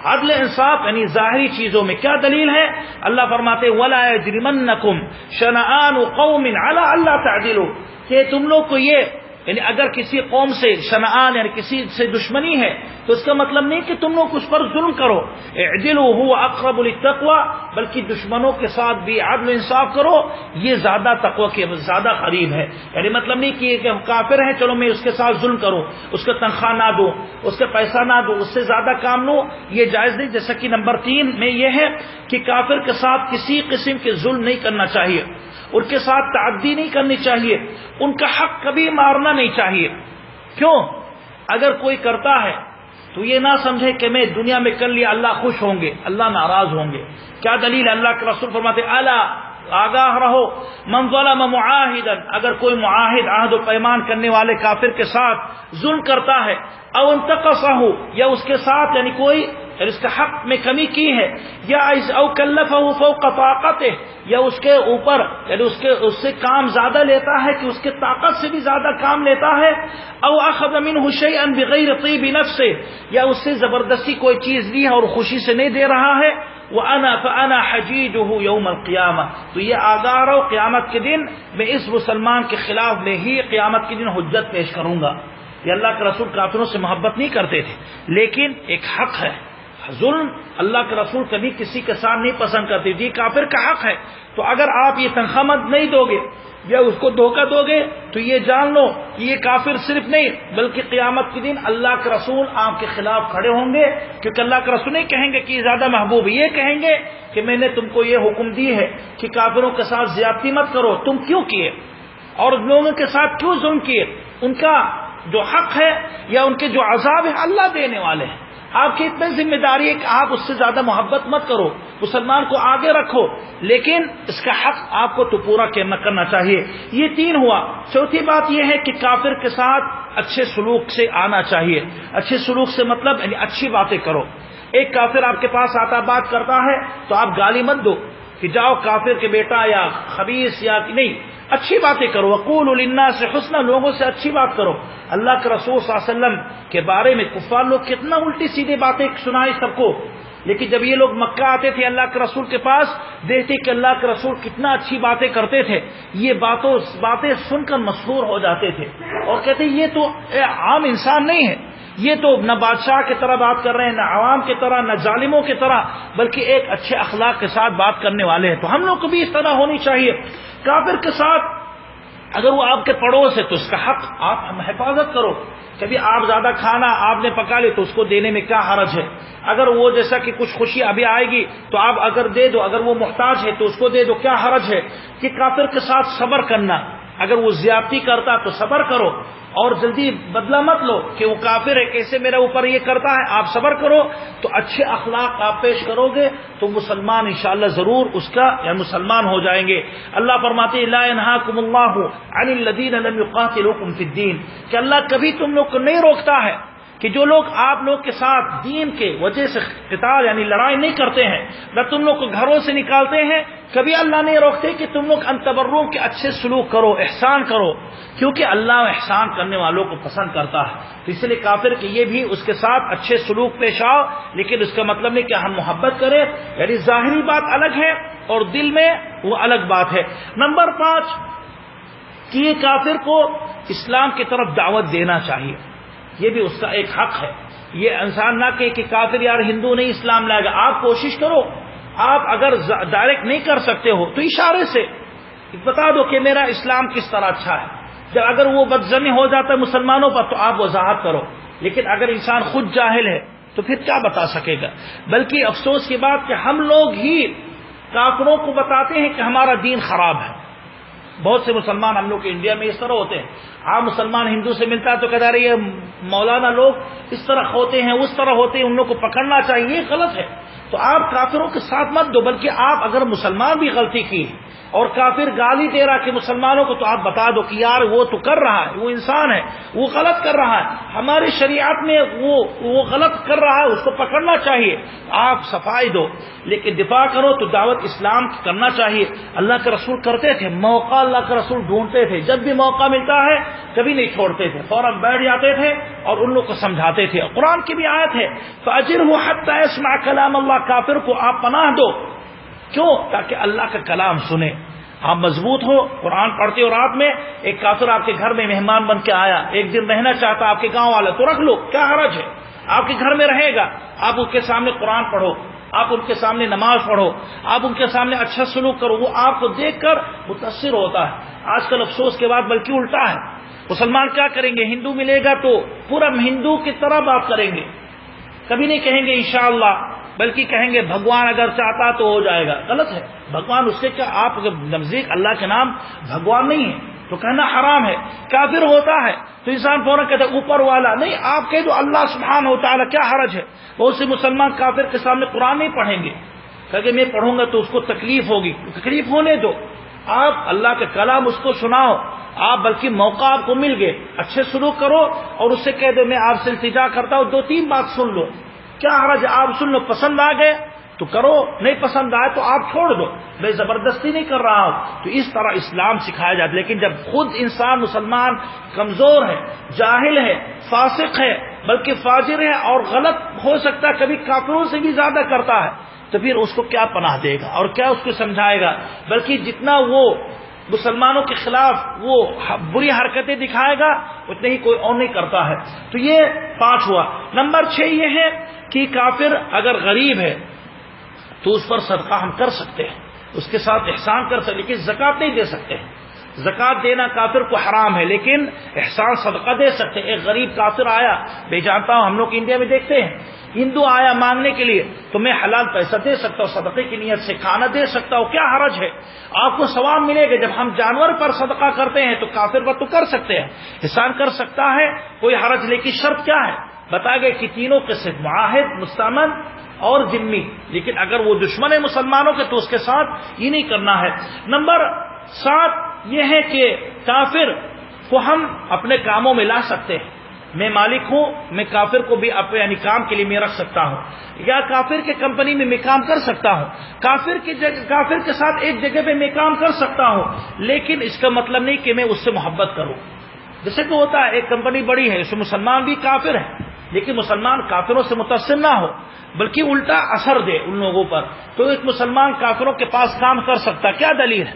عدل انصاف یعنی ظاہری چیزوں میں کیا دلیل ہے؟ اللہ فرماتے وَلَا يَجْرِمَنَّكُمْ شَنَآنُ قَوْمٍ عَلَىٰ أَلَّا تَعْدِلُوا، کہ تم لوگ کو یہ یعنی اگر کسی قوم سے شنآن یعنی کسی سے دشمنی ہے تو اس کا مطلب نہیں کہ تم لوگ اس پر ظلم کرو، اعدلوا هو اقرب للتقوى، بلکہ دشمنوں کے ساتھ بھی عدل انصاف کرو، یہ زیادہ تقوی کے زیادہ قریب ہے۔ یعنی مطلب نہیں کہ ہم کافر ہیں چلو میں اس کے ساتھ ظلم کروں، اس کو تنخواہ نہ دوں، اس کے پیسہ نہ دوں، اس سے زیادہ کام لوں، یہ جائز نہیں۔ جیسا کہ نمبر 3 میں یہ ہے کہ کافر کے ساتھ کسی قسم کے ظلم نہیں کرنا چاہیے، ان کے ساتھ تعدی نہیں کرنی چاہیے، ان کا حق کبھی مارنا نہیں چاہیے۔ کیوں؟ اگر کوئی کرتا ہے تو یہ نہ سمجھے کہ میں دنیا میں کر لیا اللہ خوش ہوں گے، اللہ ناراض ہوں گے۔ کیا دلیل ہے؟ اللہ کے رسول فرماتے الا آگاہ رہو من ظلم معاہدا، اگر کوئی معاہد عہد و پیمان کرنے والے کافر کے ساتھ ظلم کرتا ہے، او انتقصہ، یا اس کے ساتھ یعنی کوئی اس کے حق میں کمی کی ہے، یا او کلفہ فوق طاقتہ، یا اس کے اوپر یعنی اس سے کام زیادہ لیتا ہے کہ اس کے طاقت سے بھی زیادہ کام لیتا ہے، او اخذ منہ شیئا بغیر طیب نفسہ، یا اس سے زبردستی کوئی چیز لی ہے اور خوشی سے نہیں دے رہا ہے، فانا حجیجہ یوم القیامہ، تو یہ آگاہ رہو قیامت کے دن میں اس مسلمان کے خلاف میں ہی قیامت کے دن حجت پیش کروں گا۔ یہ اللہ کے رسول کافروں سے محبت نہیں کرتے تھے، لیکن ایک حق ہے، ظلم اللہ کے رسول کبھی کسی کے ساتھ نہیں پسند کرتے، یہ کافر کا حق ہے۔ تو اگر آپ یہ تنخواہ مت نہیں دو گے یا اس کو دھوکہ دو گے تو یہ جان لو کہ یہ کافر صرف نہیں بلکہ قیامت کے دن اللہ کے رسول آپ کے خلاف کھڑے ہوں گے، کیونکہ اللہ کے رسول نہیں کہیں گے کہ یہ زیادہ محبوب، یہ کہیں گے کہ میں نے تم کو یہ حکم دی ہے کہ کافروں کے ساتھ زیادتی مت کرو، تم کیوں کیے اور لوگوں کے ساتھ کیوں ظلم کیے؟ ان کا جو حق ہے یا ان کے جو عذاب ہے اللہ دینے والے ہیں۔ آپ کی اتنی ذمہ داری ہے کہ آپ اس سے زیادہ محبت مت کرو، مسلمان کو آگے رکھو، لیکن اس کا حق آپ کو تو پورا کرنا چاہیے۔ یہ 3 ہوا۔ چوتھی بات یہ ہے کہ کافر کے ساتھ اچھے سلوک سے آنا چاہیے۔ اچھے سلوک سے مطلب یعنی اچھی باتیں کرو۔ ایک کافر آپ کے پاس آتا بات کرتا ہے تو آپ گالی مت دو کہ جاؤ کافر کے بیٹا یا خبیث یا نہیں، اچھی باتیں کرو۔ وقولوا للناس حسنا، لوگوں سے اچھی بات کرو۔ اللہ کے رسول صلی اللہ علیہ وسلم کے بارے میں کفار لوگ کتنا الٹی سیدھے باتیں سنائے سب کو، لیکن جب یہ لوگ مکہ آتے تھے اللہ کے رسول کے پاس، دیکھتے کہ اللہ کے رسول کتنا اچھی باتیں کرتے تھے، یہ باتیں سن کر مسحور ہو جاتے تھے اور کہتے یہ تو عام انسان نہیں ہے، یہ تو نہ بادشاہ کی طرح بات کر رہے ہیں، نہ عوام کی طرح، نہ ظالموں کی طرح، بلکہ ایک اچھے اخلاق کے ساتھ بات کرنے والے ہیں۔ تو ہم لوگ کو بھی اس طرح ہونی چاہیے۔ کافر کے ساتھ اگر وہ آپ کے پڑوس ہے تو اس کا حق آپ حفاظت کرو۔ کبھی آپ زیادہ کھانا آپ نے پکا لی تو اس کو دینے میں کیا حرج ہے؟ اگر وہ جیسا کہ کچھ خوشی ابھی آئے گی تو آپ اگر دے دو، اگر وہ محتاج ہے تو اس کو دے دو، کیا حرج ہے؟ کہ کافر کے ساتھ صبر کرنا، اگر وہ زیادتی کرتا تو صبر کرو اور جلدی بدلہ مت لو کہ وہ کافر ہے کیسے میرے اوپر یہ کرتا ہے، آپ صبر کرو تو اچھے اخلاق آپ پیش کرو گے تو مسلمان انشاءاللہ ضرور اس کا یا مسلمان ہو جائیں گے۔ اللہ فرماتے لا ينهاكم الله عن الذين لم يقاتلوكم في الدين، کہ اللہ کبھی تم لوگ کو نہیں روکتا ہے کہ جو لوگ آپ لوگ کے ساتھ دین کے وجہ سے قتال یعنی لڑائی نہیں کرتے ہیں، نہ تم لوگ کو گھروں سے نکالتے ہیں، کبھی اللہ نہیں روکتے کہ تم لوگ ان تبروں کے اچھے سلوک کرو، احسان کرو، کیونکہ اللہ احسان کرنے والوں کو پسند کرتا ہے۔ تو اس لیے کافر کہ یہ بھی اس کے ساتھ اچھے سلوک پیش آؤ، لیکن اس کا مطلب نہیں کہ ہم محبت کریں، یعنی ظاہری بات الگ ہے اور دل میں وہ الگ بات ہے۔ نمبر 5 کہ یہ کافر کو اسلام کی طرف دعوت دینا چاہیے، یہ بھی اس کا ایک حق ہے۔ یہ انسان نہ کہے کہ کافر یار ہندو نہیں اسلام لائے گا، آپ کوشش کرو، آپ اگر ڈائریکٹ نہیں کر سکتے ہو تو اشارے سے بتا دو کہ میرا اسلام کس طرح اچھا ہے۔ جب اگر وہ بدظنی ہو جاتا ہے مسلمانوں پر تو آپ وضاحت کرو، لیکن اگر انسان خود جاہل ہے تو پھر کیا بتا سکے گا؟ بلکہ افسوس کی بات کہ ہم لوگ ہی کافروں کو بتاتے ہیں کہ ہمارا دین خراب ہے۔ بہت سے مسلمان ہم لوگ کے انڈیا میں اس طرح ہوتے ہیں، آپ مسلمان ہندو سے ملتا ہے تو کہتا رہی ہے مولانا لوگ اس طرح ہوتے ہیں، اس طرح ہوتے ہیں، ان لوگ کو پکڑنا چاہیے، یہ غلط ہے۔ تو آپ کافروں کے ساتھ مت دو، بلکہ آپ اگر مسلمان بھی غلطی کی اور کافر گالی دے رہا کہ مسلمانوں کو، تو آپ بتا دو کہ یار وہ تو کر رہا ہے، وہ انسان ہے، وہ غلط کر رہا ہے، ہماری شریعت میں وہ غلط کر رہا ہے، اس کو پکڑنا چاہیے، آپ صفائی دو، لیکن دفاع کرو تو دعوت اسلام کی کرنا چاہیے۔ اللہ کے رسول کرتے تھے، موقع اللہ کے رسول ڈھونڈتے تھے، جب بھی موقع ملتا ہے کبھی نہیں چھوڑتے تھے، فوراً بیٹھ جاتے تھے اور ان لوگ کو سمجھاتے تھے۔ قرآن کی بھی آیت ہے فَأَجِرْهُ حَتَّى يَسْمَعَ كَلَامَ اللَّهِ، کافر کو آپ پناہ دو، کیوں؟ تاکہ اللہ کا کلام سنے، آپ مضبوط ہو۔ قرآن پڑھتے ہو، رات میں ایک کافر آپ کے گھر میں مہمان بن کے آیا، ایک دن رہنا چاہتا آپ کے گاؤں والا، تو رکھ لو، کیا حرج ہے، آپ کے گھر میں رہے گا، آپ اس کے سامنے قرآن پڑھو، آپ ان کے سامنے نماز پڑھو، آپ ان کے سامنے اچھا سلوک کرو، وہ آپ کو دیکھ کر متاثر ہوتا ہے۔ آج کل افسوس کے بعد بلکہ الٹا ہے، مسلمان کیا کریں گے، ہندو ملے گا تو پورا ہندو کی طرح بات کریں گے، کبھی نہیں کہیں گے انشاءاللہ، بلکہ کہیں گے بھگوان اگر چاہتا تو ہو جائے گا۔ غلط ہے، بھگوان اس سے کیا، آپ نزدیک اللہ کے نام بھگوان نہیں ہے تو کہنا حرام ہے۔ کافر ہوتا ہے تو انسان فوراً کہتا ہے اوپر والا، نہیں، آپ کہہ دو اللہ سبحانہ و تعالیٰ، کیا حرج ہے۔ بہت سے مسلمان کافر کے سامنے قرآن نہیں پڑھیں گے، کہ میں پڑھوں گا تو اس کو تکلیف ہوگی، تکلیف ہونے دو، آپ اللہ کا کلام اس کو سناؤ، آپ بلکہ موقع آپ کو مل گئے، اچھے سلوک کرو اور اس سے کہہ دو میں آپ سے التجا کرتا ہوں، 2-3 بات سن لو، کیا حرج ہے، آپ سن لو، پسند آ گئے تو کرو، نہیں پسند آئے تو آپ چھوڑ دو، میں زبردستی نہیں کر رہا ہوں۔ تو اس طرح اسلام سکھایا جاتا ہے۔ لیکن جب خود انسان مسلمان کمزور ہے، جاہل ہے، فاسق ہے، بلکہ فاجر ہے اور غلط ہو سکتا ہے کبھی کافروں سے بھی زیادہ کرتا ہے، تو پھر اس کو کیا پناہ دے گا اور کیا اس کو سمجھائے گا، بلکہ جتنا وہ مسلمانوں کے خلاف وہ بری حرکتیں دکھائے گا اتنے ہی کوئی اور نہیں کرتا ہے۔ تو یہ 5 ہوا۔ نمبر 6 یہ ہے کہ کافر اگر غریب ہے تو اس پر صدقہ ہم کر سکتے ہیں، اس کے ساتھ احسان کر سکتے، لیکن زکوٰۃ نہیں دے سکتے ہیں، زکوٰۃ دینا کافر کو حرام ہے، لیکن احسان صدقہ دے سکتے ہیں۔ ایک غریب کافر آیا، میں جانتا ہوں ہم لوگ انڈیا میں دیکھتے ہیں، ہندو آیا مانگنے کے لیے تو میں حلال پیسہ دے سکتا ہوں، صدقے کی نیت سے کھانا دے سکتا ہوں، کیا حرج ہے، آپ کو ثواب ملے گا۔ جب ہم جانور پر صدقہ کرتے ہیں تو کافر پر تو کر سکتے ہیں، احسان کر سکتا ہے، کوئی حرج، لیکن شرط کیا ہے بتایا گیا کہ تینوں قسم، معاہد، مستعمل اور ذمہ، لیکن اگر وہ دشمن ہے مسلمانوں کے تو اس کے ساتھ یہ نہیں کرنا ہے۔ نمبر 7 یہ ہے کہ کافر کو ہم اپنے کاموں میں لا سکتے ہیں، میں مالک ہوں، میں کافر کو بھی اپنے یعنی کام کے لیے میں رکھ سکتا ہوں، یا کافر کے کمپنی میں میں کام کر سکتا ہوں، کافر کے ساتھ ایک جگہ پہ میں کام کر سکتا ہوں، لیکن اس کا مطلب نہیں کہ میں اس سے محبت کروں۔ جیسے کہ ہوتا ہے ایک کمپنی بڑی ہے، اس میں مسلمان بھی کافر ہے، لیکن مسلمان کافروں سے متاثر نہ ہو بلکہ الٹا اثر دے ان لوگوں پر، تو ایک مسلمان کافروں کے پاس کام کر سکتا، کیا دلیل ہے؟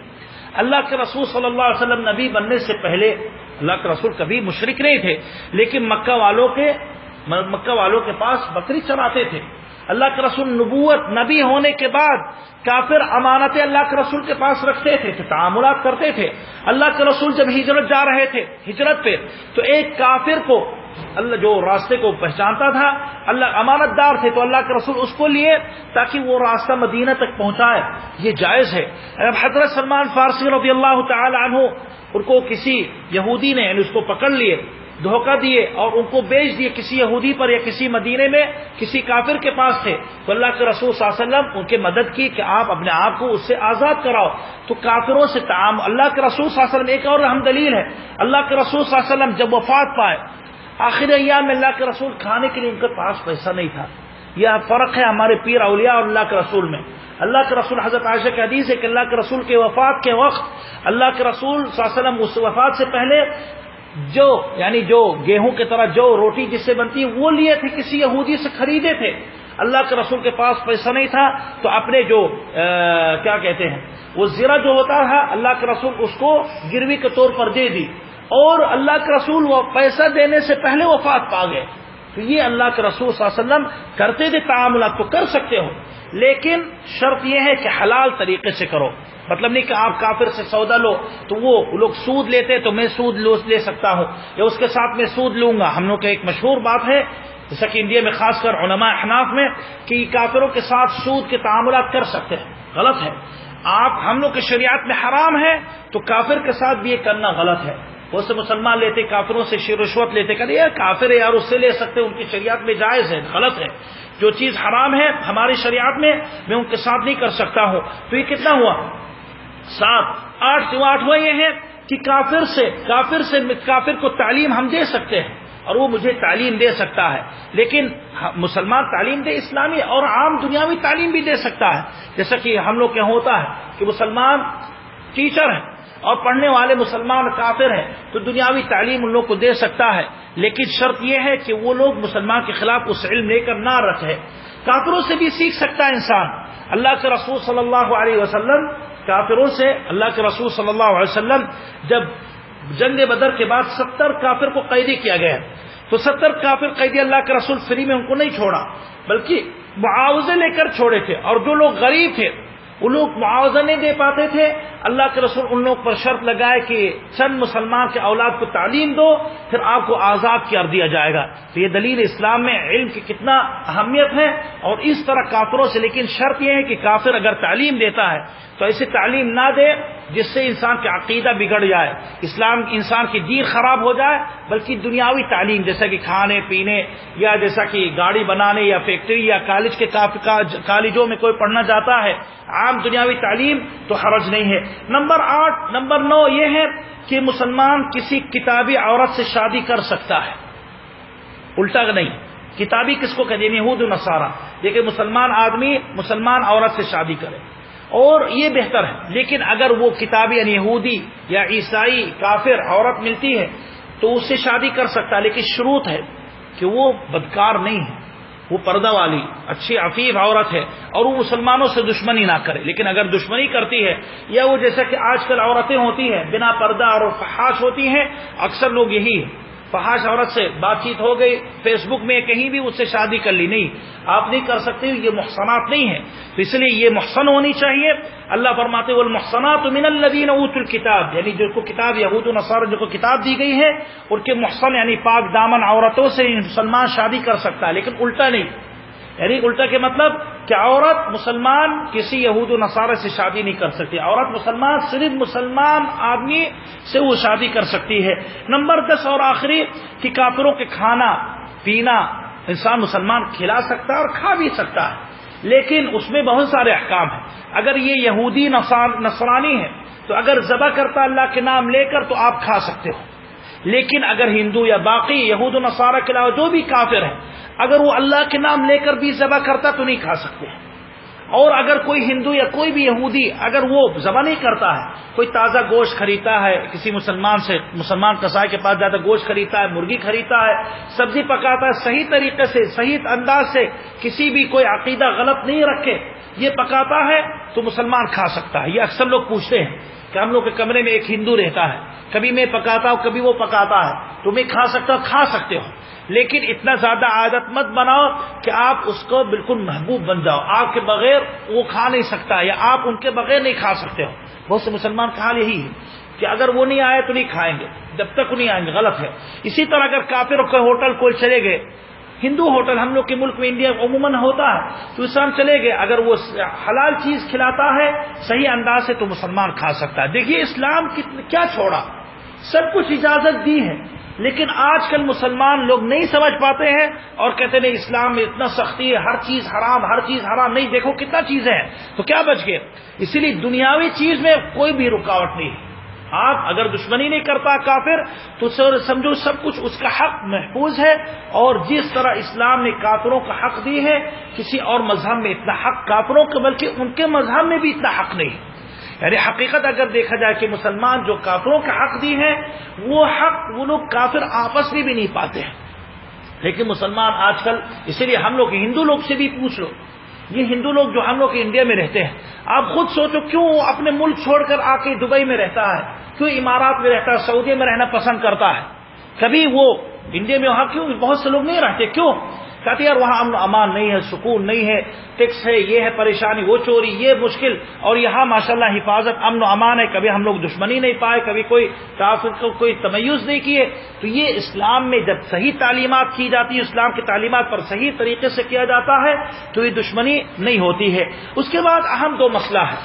اللہ کے رسول صلی اللہ علیہ وسلم نبی بننے سے پہلے اللہ کے رسول کبھی مشرک نہیں تھے، لیکن مکہ والوں کے پاس بکری چراتے تھے۔ اللہ کے رسول نبوت نبی ہونے کے بعد کافر امانتیں اللہ کے رسول کے پاس رکھتے تھے، تعاملات کرتے تھے۔ اللہ کے رسول جب ہجرت جا رہے تھے، ہجرت پہ، تو ایک کافر کو اللہ جو راستے کو پہچانتا تھا، اللہ امانت دار تھے، تو اللہ کے رسول اس کو لیے تاکہ وہ راستہ مدینہ تک پہنچائے، یہ جائز ہے۔ اب حضرت سلمان فارسی رضی اللہ تعالی عنہ، ان کو کسی یہودی نے یعنی اس کو پکڑ لیے، دھوکہ دیے اور ان کو بیچ دیے کسی یہودی پر یا کسی مدینے میں کسی کافر کے پاس تھے، تو اللہ کے رسول صلی اللہ علیہ وسلم ان کی مدد کی کہ آپ اپنے آپ کو اس سے آزاد کراؤ۔ تو کافروں سے تعامل، اللہ کے رسول صلی اللہ علیہ وسلم، ایک اور اہم دلیل ہے، اللہ کے رسول صلی اللہ علیہ وسلم جب وفات پائے آخر ایام میں، اللہ کے رسول کھانے کے لیے ان کے پاس پیسہ نہیں تھا۔ یہ فرق ہے ہمارے پیر اولیاء اور اللہ کے رسول میں۔ اللہ کے رسول، حضرت عائشہ کی حدیث ہے کہ اللہ کے رسول کے وفات کے وقت اللہ کے رسول صلی اللہ علیہ وسلم اس وفات سے پہلے جو گیہوں کی طرح جو روٹی جس سے بنتی ہے وہ لیے تھے، کسی یہودی سے خریدے تھے۔ اللہ کے رسول کے پاس پیسہ نہیں تھا تو اپنے جو کیا کہتے ہیں وہ زیرہ جو ہوتا تھا، اللہ کے رسول اس کو گروی کے طور پر دے دی، اور اللہ کے رسول وہ پیسہ دینے سے پہلے وفات پا گئے۔ تو یہ اللہ کے رسول صلی اللہ علیہ وسلم کرتے تھے، تعاملات تو کر سکتے ہو، لیکن شرط یہ ہے کہ حلال طریقے سے کرو۔ مطلب نہیں کہ آپ کافر سے سودا لو تو وہ لوگ سود لیتے تو میں سود لے سکتا ہوں یا اس کے ساتھ میں سود لوں گا۔ ہم لوگ کا ایک مشہور بات ہے جیسا کہ انڈیا میں خاص کر علماء احناف میں کہ کافروں کے ساتھ سود کے تعاملات کر سکتے ہیں، غلط ہے۔ ہم لوگ کی شریعت میں حرام ہے تو کافر کے ساتھ بھی یہ کرنا غلط ہے۔ وہ سے مسلمان لیتے کافروں سے رشوت لیتے، کہتے یار کافر ہے یار، اس سے لے سکتے، ان کی شریعت میں جائز ہے، غلط ہے، جو چیز حرام ہے ہماری شریعت میں میں ان کے ساتھ نہیں کر سکتا ہوں۔ تو یہ کتنا ہوا؟ 7 8 ہوا یہ ہے کہ کافر کو تعلیم ہم دے سکتے ہیں اور وہ مجھے تعلیم دے سکتا ہے، لیکن مسلمان تعلیم دے اسلامی اور عام دنیاوی تعلیم بھی دے سکتا ہے، جیسا کہ ہم لوگ کے یہاں ہوتا ہے کہ مسلمان ٹیچر ہیں اور پڑھنے والے مسلمان کافر ہیں تو دنیاوی تعلیم ان لوگ کو دے سکتا ہے، لیکن شرط یہ ہے کہ وہ لوگ مسلمان کے خلاف اس علم لے کر نہ رکھے۔ کافروں سے بھی سیکھ سکتا ہے انسان۔ اللہ کے رسول صلی اللہ علیہ وسلم کافروں سے، اللہ کے رسول صلی اللہ علیہ وسلم جب جنگ بدر کے بعد 70 کافر کو قیدی کیا گیا تو 70 کافر قیدی اللہ کے رسول فری میں ان کو نہیں چھوڑا بلکہ معاوضے لے کر چھوڑے تھے، اور جو لوگ غریب تھے وہ لوگ معاوضہ نہیں دے پاتے تھے، اللہ کے رسول ان لوگ پر شرط لگائے کہ چند مسلمان کے اولاد کو تعلیم دو پھر آپ کو آزاد کر دیا جائے گا۔ تو یہ دلیل اسلام میں علم کی کتنا اہمیت ہے، اور اس طرح کافروں سے، لیکن شرط یہ ہے کہ کافر اگر تعلیم دیتا ہے تو ایسی تعلیم نہ دے جس سے انسان کا عقیدہ بگڑ جائے، اسلام انسان کی دین خراب ہو جائے، بلکہ دنیاوی تعلیم جیسا کہ کھانے پینے یا جیسا کہ گاڑی بنانے یا فیکٹری یا کالج کے کالجوں میں کوئی پڑھنا جاتا ہے، عام دنیاوی تعلیم تو حرج نہیں ہے۔ نمبر 9 یہ ہے کہ مسلمان کسی کتابی عورت سے شادی کر سکتا ہے، الٹا نہیں، کتابی کس کو کہتے ہیں؟ یہود و نصارہ، لیکن مسلمان آدمی مسلمان عورت سے شادی کرے اور یہ بہتر ہے، لیکن اگر وہ کتابی یعنی یہودی یا عیسائی کافر عورت ملتی ہے تو اس سے شادی کر سکتا ہے، لیکن شروط ہے کہ وہ بدکار نہیں ہے، وہ پردہ والی اچھی عفیف عورت ہے اور وہ مسلمانوں سے دشمنی نہ کرے۔ لیکن اگر دشمنی کرتی ہے یا وہ جیسا کہ آج کل عورتیں ہوتی ہیں بنا پردہ اور فحاش ہوتی ہیں، اکثر لوگ یہی فحاش عورت سے بات چیت ہو گئی، فیس بک میں کہیں بھی اس سے شادی کر لی، نہیں، آپ نہیں کر سکتے، یہ محصنات نہیں ہے، تو اس لیے یہ محصن ہونی چاہیے۔ اللہ فرماتے والمحصنات من الذین اوتوا الکتاب، یعنی جو کو کتاب یہود و نصارہ جو کو کتاب دی گئی ہے ان کے محصن یعنی پاک دامن عورتوں سے مسلمان شادی کر سکتا ہے، لیکن الٹا نہیں، یعنی الٹا کے مطلب کہ عورت مسلمان کسی یہود و نصارہ سے شادی نہیں کر سکتی، عورت مسلمان صرف مسلمان آدمی سے وہ شادی کر سکتی ہے۔ نمبر 10 اور آخری کہ کافروں کے کھانا پینا انسان مسلمان کھلا سکتا ہے اور کھا بھی سکتا ہے، لیکن اس میں بہت سارے احکام ہیں۔ اگر یہ یہودی نصرانی ہے تو اگر ذبح کرتا اللہ کے نام لے کر تو آپ کھا سکتے ہو، لیکن اگر ہندو یا باقی یہود و نصارہ کے علاوہ جو بھی کافر ہے اگر وہ اللہ کے نام لے کر بھی ذبح کرتا تو نہیں کھا سکتے۔ اور اگر کوئی ہندو یا کوئی بھی یہودی اگر وہ ذبح نہیں کرتا ہے، کوئی تازہ گوشت خریدتا ہے کسی مسلمان قصائی کے پاس جاتا گوشت خریدتا ہے، مرغی خریدتا ہے، سبزی پکاتا ہے، صحیح طریقے سے صحیح انداز سے کسی بھی کوئی عقیدہ غلط نہیں رکھے یہ پکاتا ہے تو مسلمان کھا سکتا ہے۔ یہ اکثر لوگ پوچھتے ہیں کہ ہم لوگ کے کمرے میں ایک ہندو رہتا ہے، کبھی میں پکاتا ہوں کبھی وہ پکاتا ہے تو میں کھا سکتا ہوں، کھا سکتے ہو، لیکن اتنا زیادہ عادت مت بناؤ کہ آپ اس کو بالکل محبوب بن جاؤ، آپ کے بغیر وہ کھا نہیں سکتا یا آپ ان کے بغیر نہیں کھا سکتے ہو۔ بہت سے مسلمان کا حال یہی ہے کہ اگر وہ نہیں آئے تو نہیں کھائیں گے، جب تک وہ نہیں آئیں گے، غلط ہے۔ اسی طرح اگر کافر کے ہوٹل کوئی چلے گئے، ہندو ہوٹل ہم لوگ کے ملک میں انڈیا عموماً ہوتا ہے تو انسان چلے گئے اگر وہ حلال چیز کھلاتا ہے صحیح انداز سے تو مسلمان کھا سکتا ہے۔ دیکھیے اسلام کیا چھوڑا، سب کچھ اجازت دی ہے، لیکن آج کل مسلمان لوگ نہیں سمجھ پاتے ہیں اور کہتے ہیں اسلام میں اتنا سختی ہے، ہر چیز حرام، نہیں، دیکھو کتنا چیزیں ہیں تو کیا بچ گئے۔ اسی لیے دنیاوی چیز میں کوئی بھی رکاوٹ نہیں ہے، آپ اگر دشمنی نہیں کرتا کافر تو سمجھو سب کچھ اس کا حق محفوظ ہے، اور جس طرح اسلام نے کافروں کا حق دی ہے کسی اور مذہب میں اتنا حق کافروں کا بلکہ ان کے مذہب میں بھی اتنا حق نہیں، یعنی حقیقت اگر دیکھا جائے کہ مسلمان جو کافروں کا حق دی ہے وہ حق وہ لوگ کافر آپس میں بھی نہیں پاتے ہیں، لیکن مسلمان آج کل، اسی لیے ہم لوگ ہندو لوگ سے بھی پوچھ لو، یہ ہندو لوگ جو ہم لوگ انڈیا میں رہتے ہیں، آپ خود سوچو کیوں وہ اپنے ملک چھوڑ کر آ کے دبئی میں رہتا ہے، کیوں امارات میں رہتا ہے، سعودی میں رہنا پسند کرتا ہے، کبھی وہ انڈیا میں وہاں کیوں بہت سے لوگ نہیں رہتے، کیوں؟ کہتے یار وہاں امن و امان نہیں ہے، سکون نہیں ہے، ٹیکس ہے، یہ ہے پریشانی، وہ چوری، یہ مشکل، اور یہاں ماشاءاللہ حفاظت امن و امان ہے، کبھی ہم لوگ دشمنی نہیں پائے، کبھی کوئی کافر کو کوئی تمیز نہیں کیے۔ تو یہ اسلام میں جب صحیح تعلیمات کی جاتی ہے، اسلام کی تعلیمات پر صحیح طریقے سے کیا جاتا ہے تو یہ دشمنی نہیں ہوتی ہے۔ اس کے بعد اہم 2 مسئلہ ہے،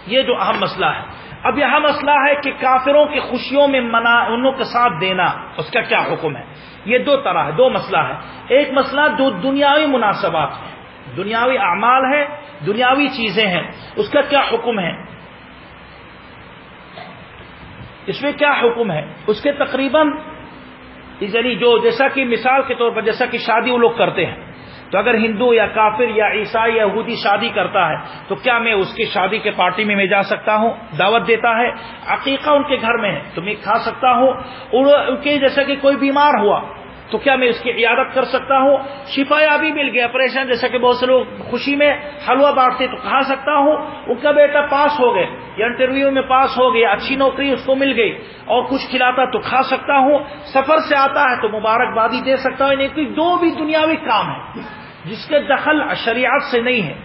یہ جو اہم مسئلہ ہے، اب یہاں مسئلہ ہے کہ کافروں کی خوشیوں میں انہوں کے ساتھ دینا اس کا کیا حکم ہے. یہ دو طرح ہے، دو مسئلہ ہے. ایک مسئلہ جو دنیاوی مناسبات ہیں، دنیاوی اعمال ہے، دنیاوی چیزیں ہیں، اس کا کیا حکم ہے، اس میں کیا حکم ہے. اس کے تقریباً یعنی جو جیسا کہ مثال کے طور پر جیسا کہ شادی وہ لوگ کرتے ہیں، تو اگر ہندو یا کافر یا عیسائی یا یہودی شادی کرتا ہے تو کیا میں اس کی شادی کے پارٹی میں جا سکتا ہوں؟ دعوت دیتا ہے، عقیقہ ان کے گھر میں ہے تو میں کھا سکتا ہوں. ان کے جیسا کہ کوئی بیمار ہوا تو کیا میں اس کی عیادت کر سکتا ہوں؟ شفا یابی مل گیا، پریشان جیسا کہ بہت سے لوگ خوشی میں حلوہ بانٹتے تو کھا سکتا ہوں. ان کا بیٹا پاس ہو گئے یا انٹرویو میں پاس ہو گیا، اچھی نوکری اس کو مل گئی اور کچھ کھلاتا تو کھا سکتا ہوں. سفر سے آتا ہے تو مبارکبادی دے سکتا ہوں. یعنی دو بھی دنیاوی کام ہے جس کے دخل شریعت سے نہیں ہے،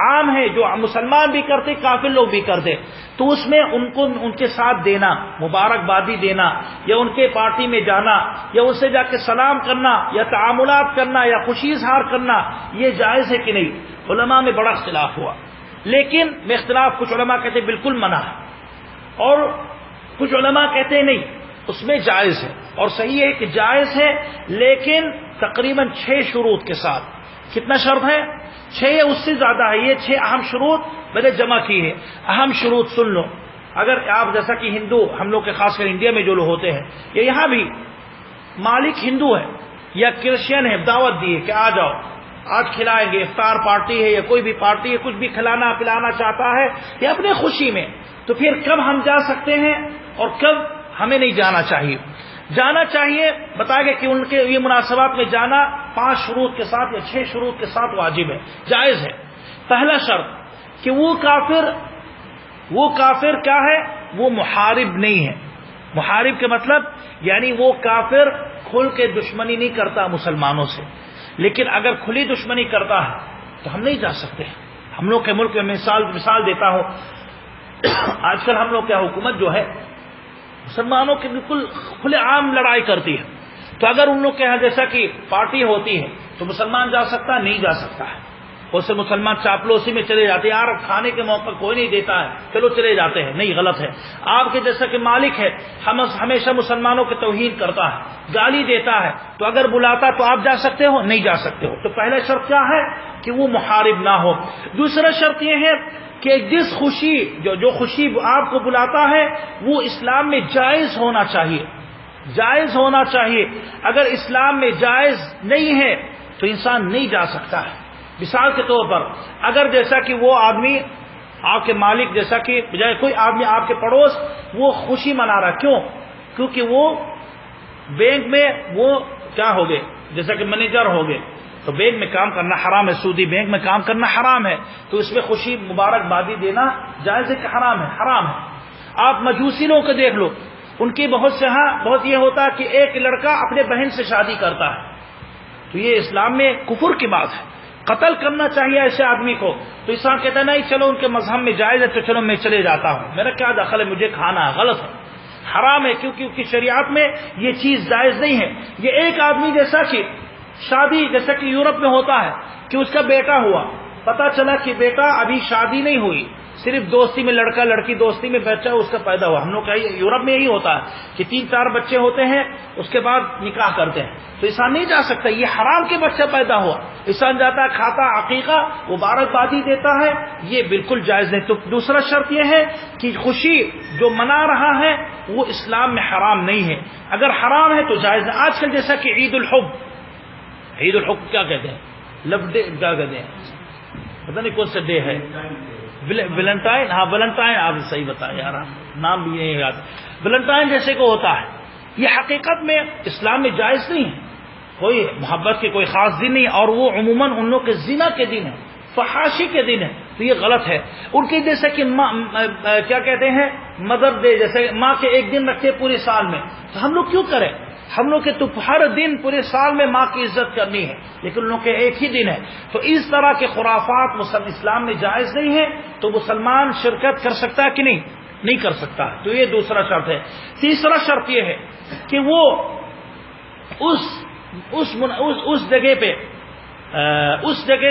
عام ہے، جو مسلمان بھی کرتے کافر لوگ بھی کرتے، تو اس میں ان کے ساتھ دینا، مبارکبادی دینا یا ان کے پارٹی میں جانا یا ان سے جا کے سلام کرنا یا تعاملات کرنا یا خوشی اظہار کرنا، یہ جائز ہے کہ نہیں؟ علماء میں بڑا اختلاف ہوا، لیکن میں اختلاف کچھ علماء کہتے ہیں بالکل منع ہے اور کچھ علماء کہتے ہیں نہیں اس میں جائز ہے. اور صحیح ہے کہ جائز ہے، لیکن تقریباً 6 شروط کے ساتھ. کتنا شرط ہے؟ 6 یا اس سے زیادہ ہے. یہ 6 اہم شروط میں نے جمع کی ہے. اہم شروط سن لو. اگر آپ جیسا کہ ہندو ہم لوگ کے خاص کر انڈیا میں جو لوگ ہوتے ہیں یا یہاں بھی مالک ہندو ہے یا کرسچین ہے، دعوت دی ہے کہ آ جاؤ آج کھلائیں گے، افطار پارٹی ہے یا کوئی بھی پارٹی ہے، کچھ بھی کھلانا پلانا چاہتا ہے یا اپنے خوشی میں، تو پھر کب ہم جا سکتے ہیں اور کب ہمیں نہیں جانا چاہیے؟ جانا چاہیے بتایا گیا کہ ان کے یہ مناسبات میں جانا 5 شروط کے ساتھ یا 6 شروط کے ساتھ واجب ہے، جائز ہے. پہلا شرط کہ وہ کافر کیا ہے؟ وہ محارب نہیں ہے. محارب کے مطلب یعنی وہ کافر کھل کے دشمنی نہیں کرتا مسلمانوں سے، لیکن اگر کھلی دشمنی کرتا ہے تو ہم نہیں جا سکتے. ہم لوگ کے ملک میں مثال دیتا ہوں، آج کل ہم لوگ کیا حکومت جو ہے مسلمانوں کی بالکل کھلے عام لڑائی کرتی ہے، تو اگر ان لوگ کے یہاں جیسا کہ پارٹی ہوتی ہے تو مسلمان جا سکتا ہے؟ نہیں جا سکتا ہے. بہت سے مسلمان چاپلوسی میں چلے جاتے ہیں، یار کھانے کے موقع کوئی نہیں دیتا ہے چلو چلے جاتے ہیں. نہیں، غلط ہے. آپ کے جیسا کہ مالک ہے ہمیشہ مسلمانوں کی توہین کرتا ہے، گالی دیتا ہے، تو اگر بلاتا تو آپ جا سکتے ہو؟ نہیں جا سکتے ہو. تو پہلا شرط کیا ہے کہ وہ محارب نہ ہو. دوسرا شرط یہ ہے کہ جس خوشی جو خوشی آپ کو بلاتا ہے وہ اسلام میں جائز ہونا چاہیے، جائز ہونا چاہیے. اگر اسلام میں جائز نہیں ہے تو انسان نہیں جا سکتا ہے. مثال کے طور پر اگر جیسا کہ وہ آدمی آپ کے مالک جیسا کہ بجائے کوئی آدمی آپ کے پڑوس وہ خوشی منا رہا، کیوں؟ کیونکہ وہ بینک میں وہ کیا ہو گئے جیسا کہ مینیجر ہو گئے، تو بینک میں کام کرنا حرام ہے، سودی بینک میں کام کرنا حرام ہے، تو اس میں خوشی مبارکبادی دینا جائز ہے کہ حرام ہے؟ حرام ہے. آپ مجوسی لوگوں کو دیکھ لو، ان کی بہت یہ ہوتا ہے کہ ایک لڑکا اپنے بہن سے شادی کرتا ہے، تو یہ اسلام میں کفر کی بات ہے، قتل کرنا چاہیے ایسے آدمی کو. تو اسلام کہتا ہے نہیں چلو ان کے مذہب میں جائز ہے تو چلو میں چلے جاتا ہوں، میرا کیا دخل ہے، مجھے کھانا ہے. غلط ہے، حرام ہے، کیونکہ شریعت میں یہ چیز جائز نہیں ہے. یہ ایک آدمی جیسا کہ شادی جیسا کہ یورپ میں ہوتا ہے کہ اس کا بیٹا ہوا، پتا چلا کہ بیٹا ابھی شادی نہیں ہوئی، صرف دوستی میں لڑکا لڑکی دوستی میں بچہ اس کا پیدا ہوا. ہم لوگ کا یورپ میں یہی ہوتا ہے کہ 3-4 بچے ہوتے ہیں اس کے بعد نکاح کرتے ہیں، تو انسان نہیں جا سکتا. یہ حرام کے بچہ پیدا ہوا، انسان جاتا ہے کھاتا عقیقہ مبارکبادی دیتا ہے، یہ بالکل جائز نہیں. تو دوسرا شرط یہ ہے کہ خوشی جو منا رہا ہے وہ اسلام میں حرام نہیں ہے. اگر حرام ہے تو جائز نہیں. آج کل جیسا کہ عید الحب کیا کہتے ہیں، لو ڈے کیا کہتے ہیں، پتہ نہیں کون سا ڈے ہے، ویلنٹائن. ہاں ویلنٹائن، آپ صحیح بتائیں یار، نام بھی نہیں یاد. ویلنٹائن جیسے کو ہوتا ہے، یہ حقیقت میں اسلام میں جائز نہیں ہے. کوئی محبت کے کوئی خاص دن نہیں، اور وہ عموماً ان لوگ کے زنا کے دن ہے، فحاشی کے دن ہے، تو یہ غلط ہے. ان کے جیسے کہ کیا کہتے ہیں مدر ڈے، جیسے ماں کے ایک دن رکھتے پورے سال میں، تو ہم لوگ کیوں کریں؟ ہم لوگ کے تو ہر دن پورے سال میں ماں کی عزت کرنی ہے، لیکن ان لوگ کے ایک ہی دن ہے. تو اس طرح کے خرافات اسلام میں جائز نہیں ہے. تو مسلمان شرکت کر سکتا ہے کہ نہیں کر سکتا. تو یہ دوسرا شرط ہے. تیسرا شرط یہ ہے کہ وہ اس جگہ پہ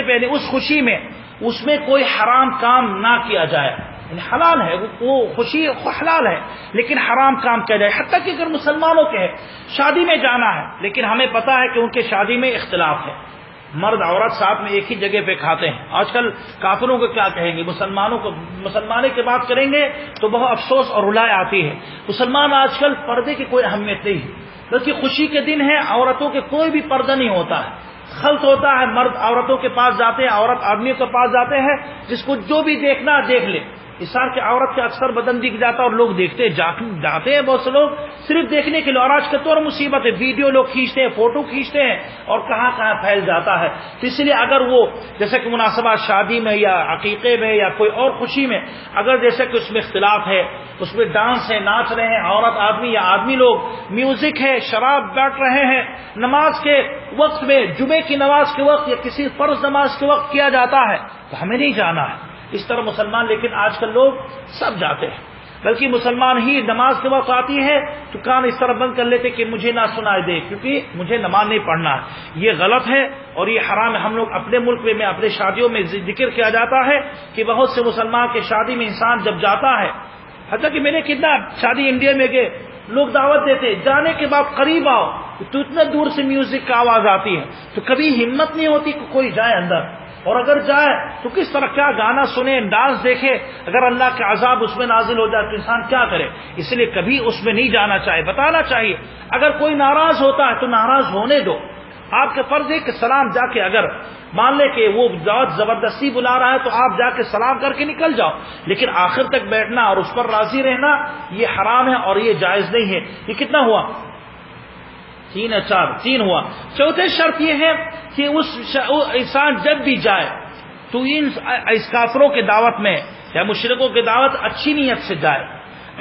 یعنی اس خوشی میں اس میں کوئی حرام کام نہ کیا جائے. یعنی حلال ہے، وہ خوشی حلال ہے، لیکن حرام کام کیا جائے. حتیٰ کہ اگر مسلمانوں کے شادی میں جانا ہے، لیکن ہمیں پتہ ہے کہ ان کے شادی میں اختلاف ہے، مرد عورت ساتھ میں ایک ہی جگہ پہ کھاتے ہیں. آج کل کافروں کو کیا کہیں گے، مسلمانے کی بات کریں گے تو بہت افسوس اور رلائے آتی ہے. مسلمان آج کل پردے کی کوئی اہمیت نہیں ہے، بلکہ خوشی کے دن ہے، عورتوں کے کوئی بھی پردہ نہیں ہوتا ہے، خلط ہوتا ہے، مرد عورتوں کے پاس جاتے ہیں، عورت آدمیوں کے پاس جاتے ہیں، جس کو جو بھی دیکھنا دیکھ لے. انسان کے عورت کے اکثر بدن دکھ جاتا ہے اور لوگ دیکھتے جاتے ہیں، بہت سے لوگ صرف دیکھنے کے لیے. اور آج کل تو اور مصیبت ہے، ویڈیو لوگ کھینچتے ہیں، فوٹو کھینچتے ہیں اور کہاں کہاں پھیل جاتا ہے. تو اس لیے اگر وہ جیسے کہ مناسبات شادی میں یا عقیقے میں یا کوئی اور خوشی میں اگر جیسے کہ اس میں اختلاف ہے، اس میں ڈانس ہے، ناچ رہے ہیں عورت آدمی یا آدمی لوگ، میوزک ہے، شراب بیٹھ رہے ہیں، نماز کے وقت میں جمعے کی نماز کے وقت یا کسی فرض نماز کے وقت کیا جاتا ہے، تو ہمیں نہیں جانا ہے اس طرح مسلمان. لیکن آج کل لوگ سب جاتے ہیں، بلکہ مسلمان ہی نماز کے وقت آتی ہے تو کان اس طرح بند کر لیتے کہ مجھے نہ سنائی دے، کیونکہ مجھے نماز نہیں پڑھنا ہے. یہ غلط ہے اور یہ حرام ہے. ہم لوگ اپنے ملک میں اپنے شادیوں میں ذکر کیا جاتا ہے کہ بہت سے مسلمان کے شادی میں انسان جب جاتا ہے، حتیٰ کہ میں نے کتنا شادی انڈیا میں گئے، لوگ دعوت دیتے، جانے کے بعد قریب آؤ تو اتنے دور سے میوزک کا آواز آتی ہے، تو کبھی ہمت نہیں ہوتی کہ کوئی جائے اندر. اور اگر جائے تو کس طرح کیا گانا سنے، ڈانس دیکھے، اگر اللہ کا عذاب اس میں نازل ہو جائے تو انسان کیا کرے. اس لیے کبھی اس میں نہیں جانا چاہیے، بتانا چاہیے. اگر کوئی ناراض ہوتا ہے تو ناراض ہونے دو. آپ کا فرض ہے کہ سلام جا کے، اگر مان لے کہ وہ زبردستی بلا رہا ہے تو آپ جا کے سلام کر کے نکل جاؤ، لیکن آخر تک بیٹھنا اور اس پر راضی رہنا یہ حرام ہے اور یہ جائز نہیں ہے. یہ کتنا ہوا؟ 3 ہے 4 3 ہوا. چوتھے شرط یہ ہے کہ اس انسان جب بھی جائے تو اس کافروں کے دعوت میں یا مشرکوں کے دعوت اچھی نیت سے جائے.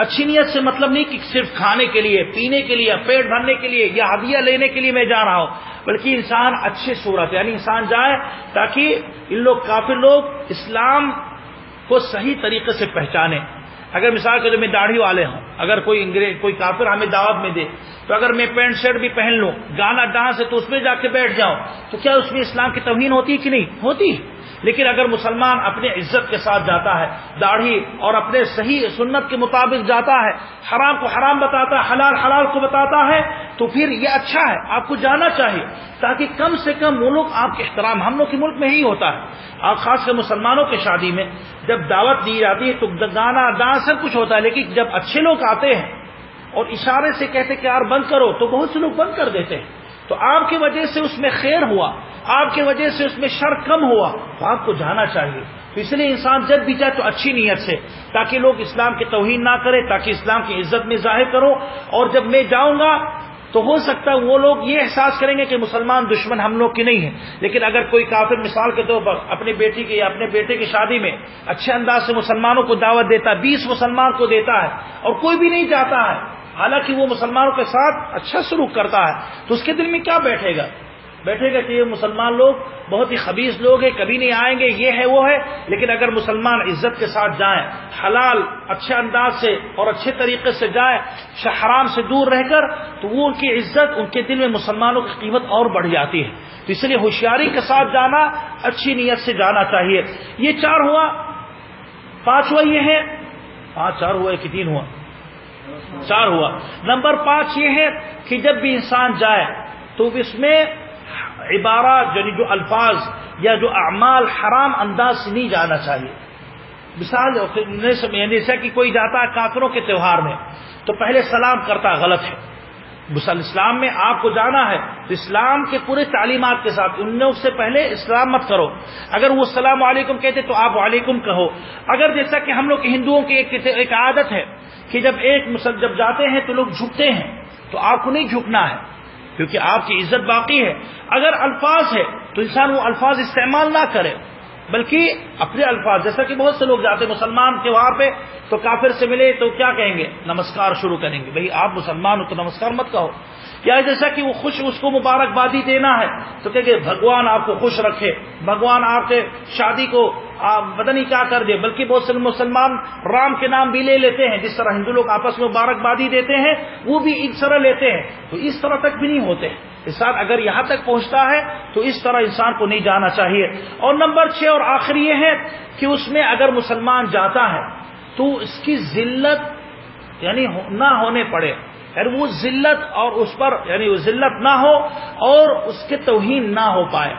اچھی نیت سے مطلب نہیں کہ صرف کھانے کے لیے، پینے کے لیے، پیٹ بھرنے کے لیے یا ہدیہ لینے کے لیے میں جا رہا ہوں، بلکہ انسان اچھی صورت یعنی انسان جائے تاکہ ان لوگ کافر لوگ اسلام کو صحیح طریقے سے پہچانے. اگر مثال کے جو میں داڑھی والے ہوں، اگر کوئی کافر ہمیں دعوت میں دے تو اگر میں پینٹ شرٹ بھی پہن لوں، گانا ڈانس ہے تو اس میں جا کے بیٹھ جاؤں، تو کیا اس میں اسلام کی توہین ہوتی ہے کہ نہیں ہوتی؟ لیکن اگر مسلمان اپنے عزت کے ساتھ جاتا ہے، داڑھی اور اپنے صحیح سنت کے مطابق جاتا ہے، حرام کو حرام بتاتا ہے، حلال حلال کو بتاتا ہے، تو پھر یہ اچھا ہے، آپ کو جانا چاہیے تاکہ کم سے کم وہ لوگ آپ کے احترام. ہم لوگ کے ملک میں ہی ہوتا ہے، اور خاص کر مسلمانوں کے شادی میں جب دعوت دی جاتی ہے تو گانا ڈانس سب کچھ ہوتا ہے، لیکن جب اچھے لوگ آتے ہیں اور اشارے سے کہتے کہ یار بند کرو تو بہت سے لوگ بند کر دیتے ہیں. تو آپ کی وجہ سے اس میں خیر ہوا، آپ کی وجہ سے اس میں شر کم ہوا، تو آپ کو جانا چاہیے. تو اس لیے انسان جب بھی جائے تو اچھی نیت سے، تاکہ لوگ اسلام کی توہین نہ کرے، تاکہ اسلام کی عزت میں ظاہر کرو. اور جب میں جاؤں گا تو ہو سکتا ہے وہ لوگ یہ احساس کریں گے کہ مسلمان دشمن ہم لوگ کی نہیں ہے. لیکن اگر کوئی کافر مثال کے طور پر اپنی بیٹی کی یا اپنے بیٹے کی شادی میں اچھے انداز سے مسلمانوں کو دعوت دیتا ہے، 20 مسلمان کو دیتا ہے اور کوئی بھی نہیں جاتا ہے، حالانکہ وہ مسلمانوں کے ساتھ اچھا سلوک کرتا ہے، تو اس کے دل میں کیا بیٹھے گا کہ یہ مسلمان لوگ بہت ہی خبیث لوگ ہیں، کبھی نہیں آئیں گے، یہ ہے وہ ہے. لیکن اگر مسلمان عزت کے ساتھ جائیں، حلال اچھے انداز سے اور اچھے طریقے سے جائیں، حرام سے دور رہ کر، تو وہ ان کی عزت، ان کے دل میں مسلمانوں کی قیمت اور بڑھ جاتی ہے. تو اس لیے ہوشیاری کے ساتھ جانا، اچھی نیت سے جانا چاہیے. یہ 4 ہوا. 5واں یہ ہے، 4 ہوا کہ 3 ہوا؟ 4 ہوا. نمبر 5 یہ ہے کہ جب بھی انسان جائے تو اس میں عبارات یعنی جو الفاظ یا جو اعمال حرام انداز سے نہیں جانا چاہیے. مثال جیسا کہ کوئی جاتا ہے کافروں کے تہوار میں تو پہلے سلام کرتا، غلط ہے. اسلام میں آپ کو جانا ہے تو اسلام کے پورے تعلیمات کے ساتھ ان لوگ سے پہلے اسلام مت کرو. اگر وہ السلام علیکم کہتے تو آپ وعلیکم کہو. اگر جیسا کہ ہم لوگ ہندوؤں کی ایک عادت ہے کہ جب جاتے ہیں تو لوگ جھکتے ہیں، تو آپ کو نہیں جھکنا ہے کیونکہ آپ کی عزت باقی ہے. اگر الفاظ ہے تو انسان وہ الفاظ استعمال نہ کرے، بلکہ اپنے الفاظ، جیسا کہ بہت سے لوگ جاتے مسلمان تہوار پہ تو کافر سے ملے تو کیا کہیں گے؟ نمسکار شروع کریں گے. بھئی آپ مسلمان ہو تو نمسکار مت کہو. یا جیسا کہ وہ اس کو مبارکبادی دینا ہے تو کہیں گے بھگوان آپ کو خوش رکھے، بھگوان آپ کے شادی کو پتہ نہیں کیا کر دے. بلکہ بہت سے مسلمان رام کے نام بھی لے لیتے ہیں، جس طرح ہندو لوگ آپس میں مبارکبادی دیتے ہیں وہ بھی اس طرح لیتے ہیں. تو اس طرح تک بھی نہیں ہوتے. انسان اگر یہاں تک پہنچتا ہے تو اس طرح انسان کو نہیں جانا چاہیے. اور نمبر 6 اور آخری یہ ہے کہ اس میں اگر مسلمان جاتا ہے تو اس کی ذلت یعنی نہ ہونے پڑے، یعنی وہ ذلت اور اس پر یعنی وہ ذلت نہ ہو اور اس کے توہین نہ ہو پائے۔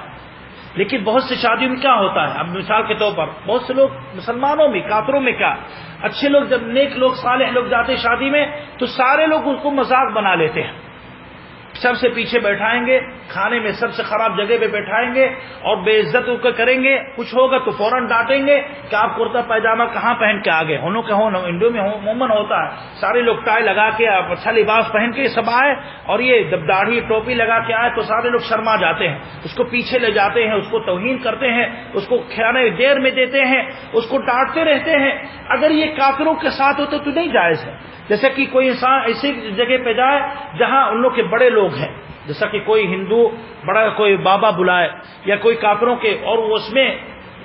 لیکن بہت سی شادیوں میں کیا ہوتا ہے، اب مثال کے طور پر بہت سے لوگ مسلمانوں میں، کافروں میں کیا، اچھے لوگ جب نیک لوگ صالح لوگ جاتے ہیں شادی میں تو سارے لوگ اس کو مذاق بنا لیتے ہیں، سب سے پیچھے بیٹھائیں گے، کھانے میں سب سے خراب جگہ پہ بیٹھائیں گے اور بے عزت کریں گے، کچھ ہوگا تو فوراً ڈانٹیں گے کہ آپ کرتا پائجامہ کہاں پہن کے آگے، ہونوں کے ہوں انڈو میں عموماً ہوتا ہے، سارے لوگ ٹائی لگا کے اچھا لباس پہن کے سب آئے، اور یہ جب داڑھی ٹوپی لگا کے آئے تو سارے لوگ شرما جاتے ہیں، اس کو پیچھے لے جاتے ہیں، اس کو توہین کرتے ہیں، اس کو کھانے دیر میں دیتے ہیں، اس کو ڈانٹتے رہتے ہیں۔ اگر یہ کافروں کے ساتھ ہوتے تو نہیں جائز ہے۔ جیسے کہ کوئی انسان ایسی جگہ پہ جائے جہاں ان لوگ کے بڑے لوگ ہیں، جیسا کہ کوئی ہندو بڑا کوئی بابا بلائے یا کوئی کافروں کے، اور اس میں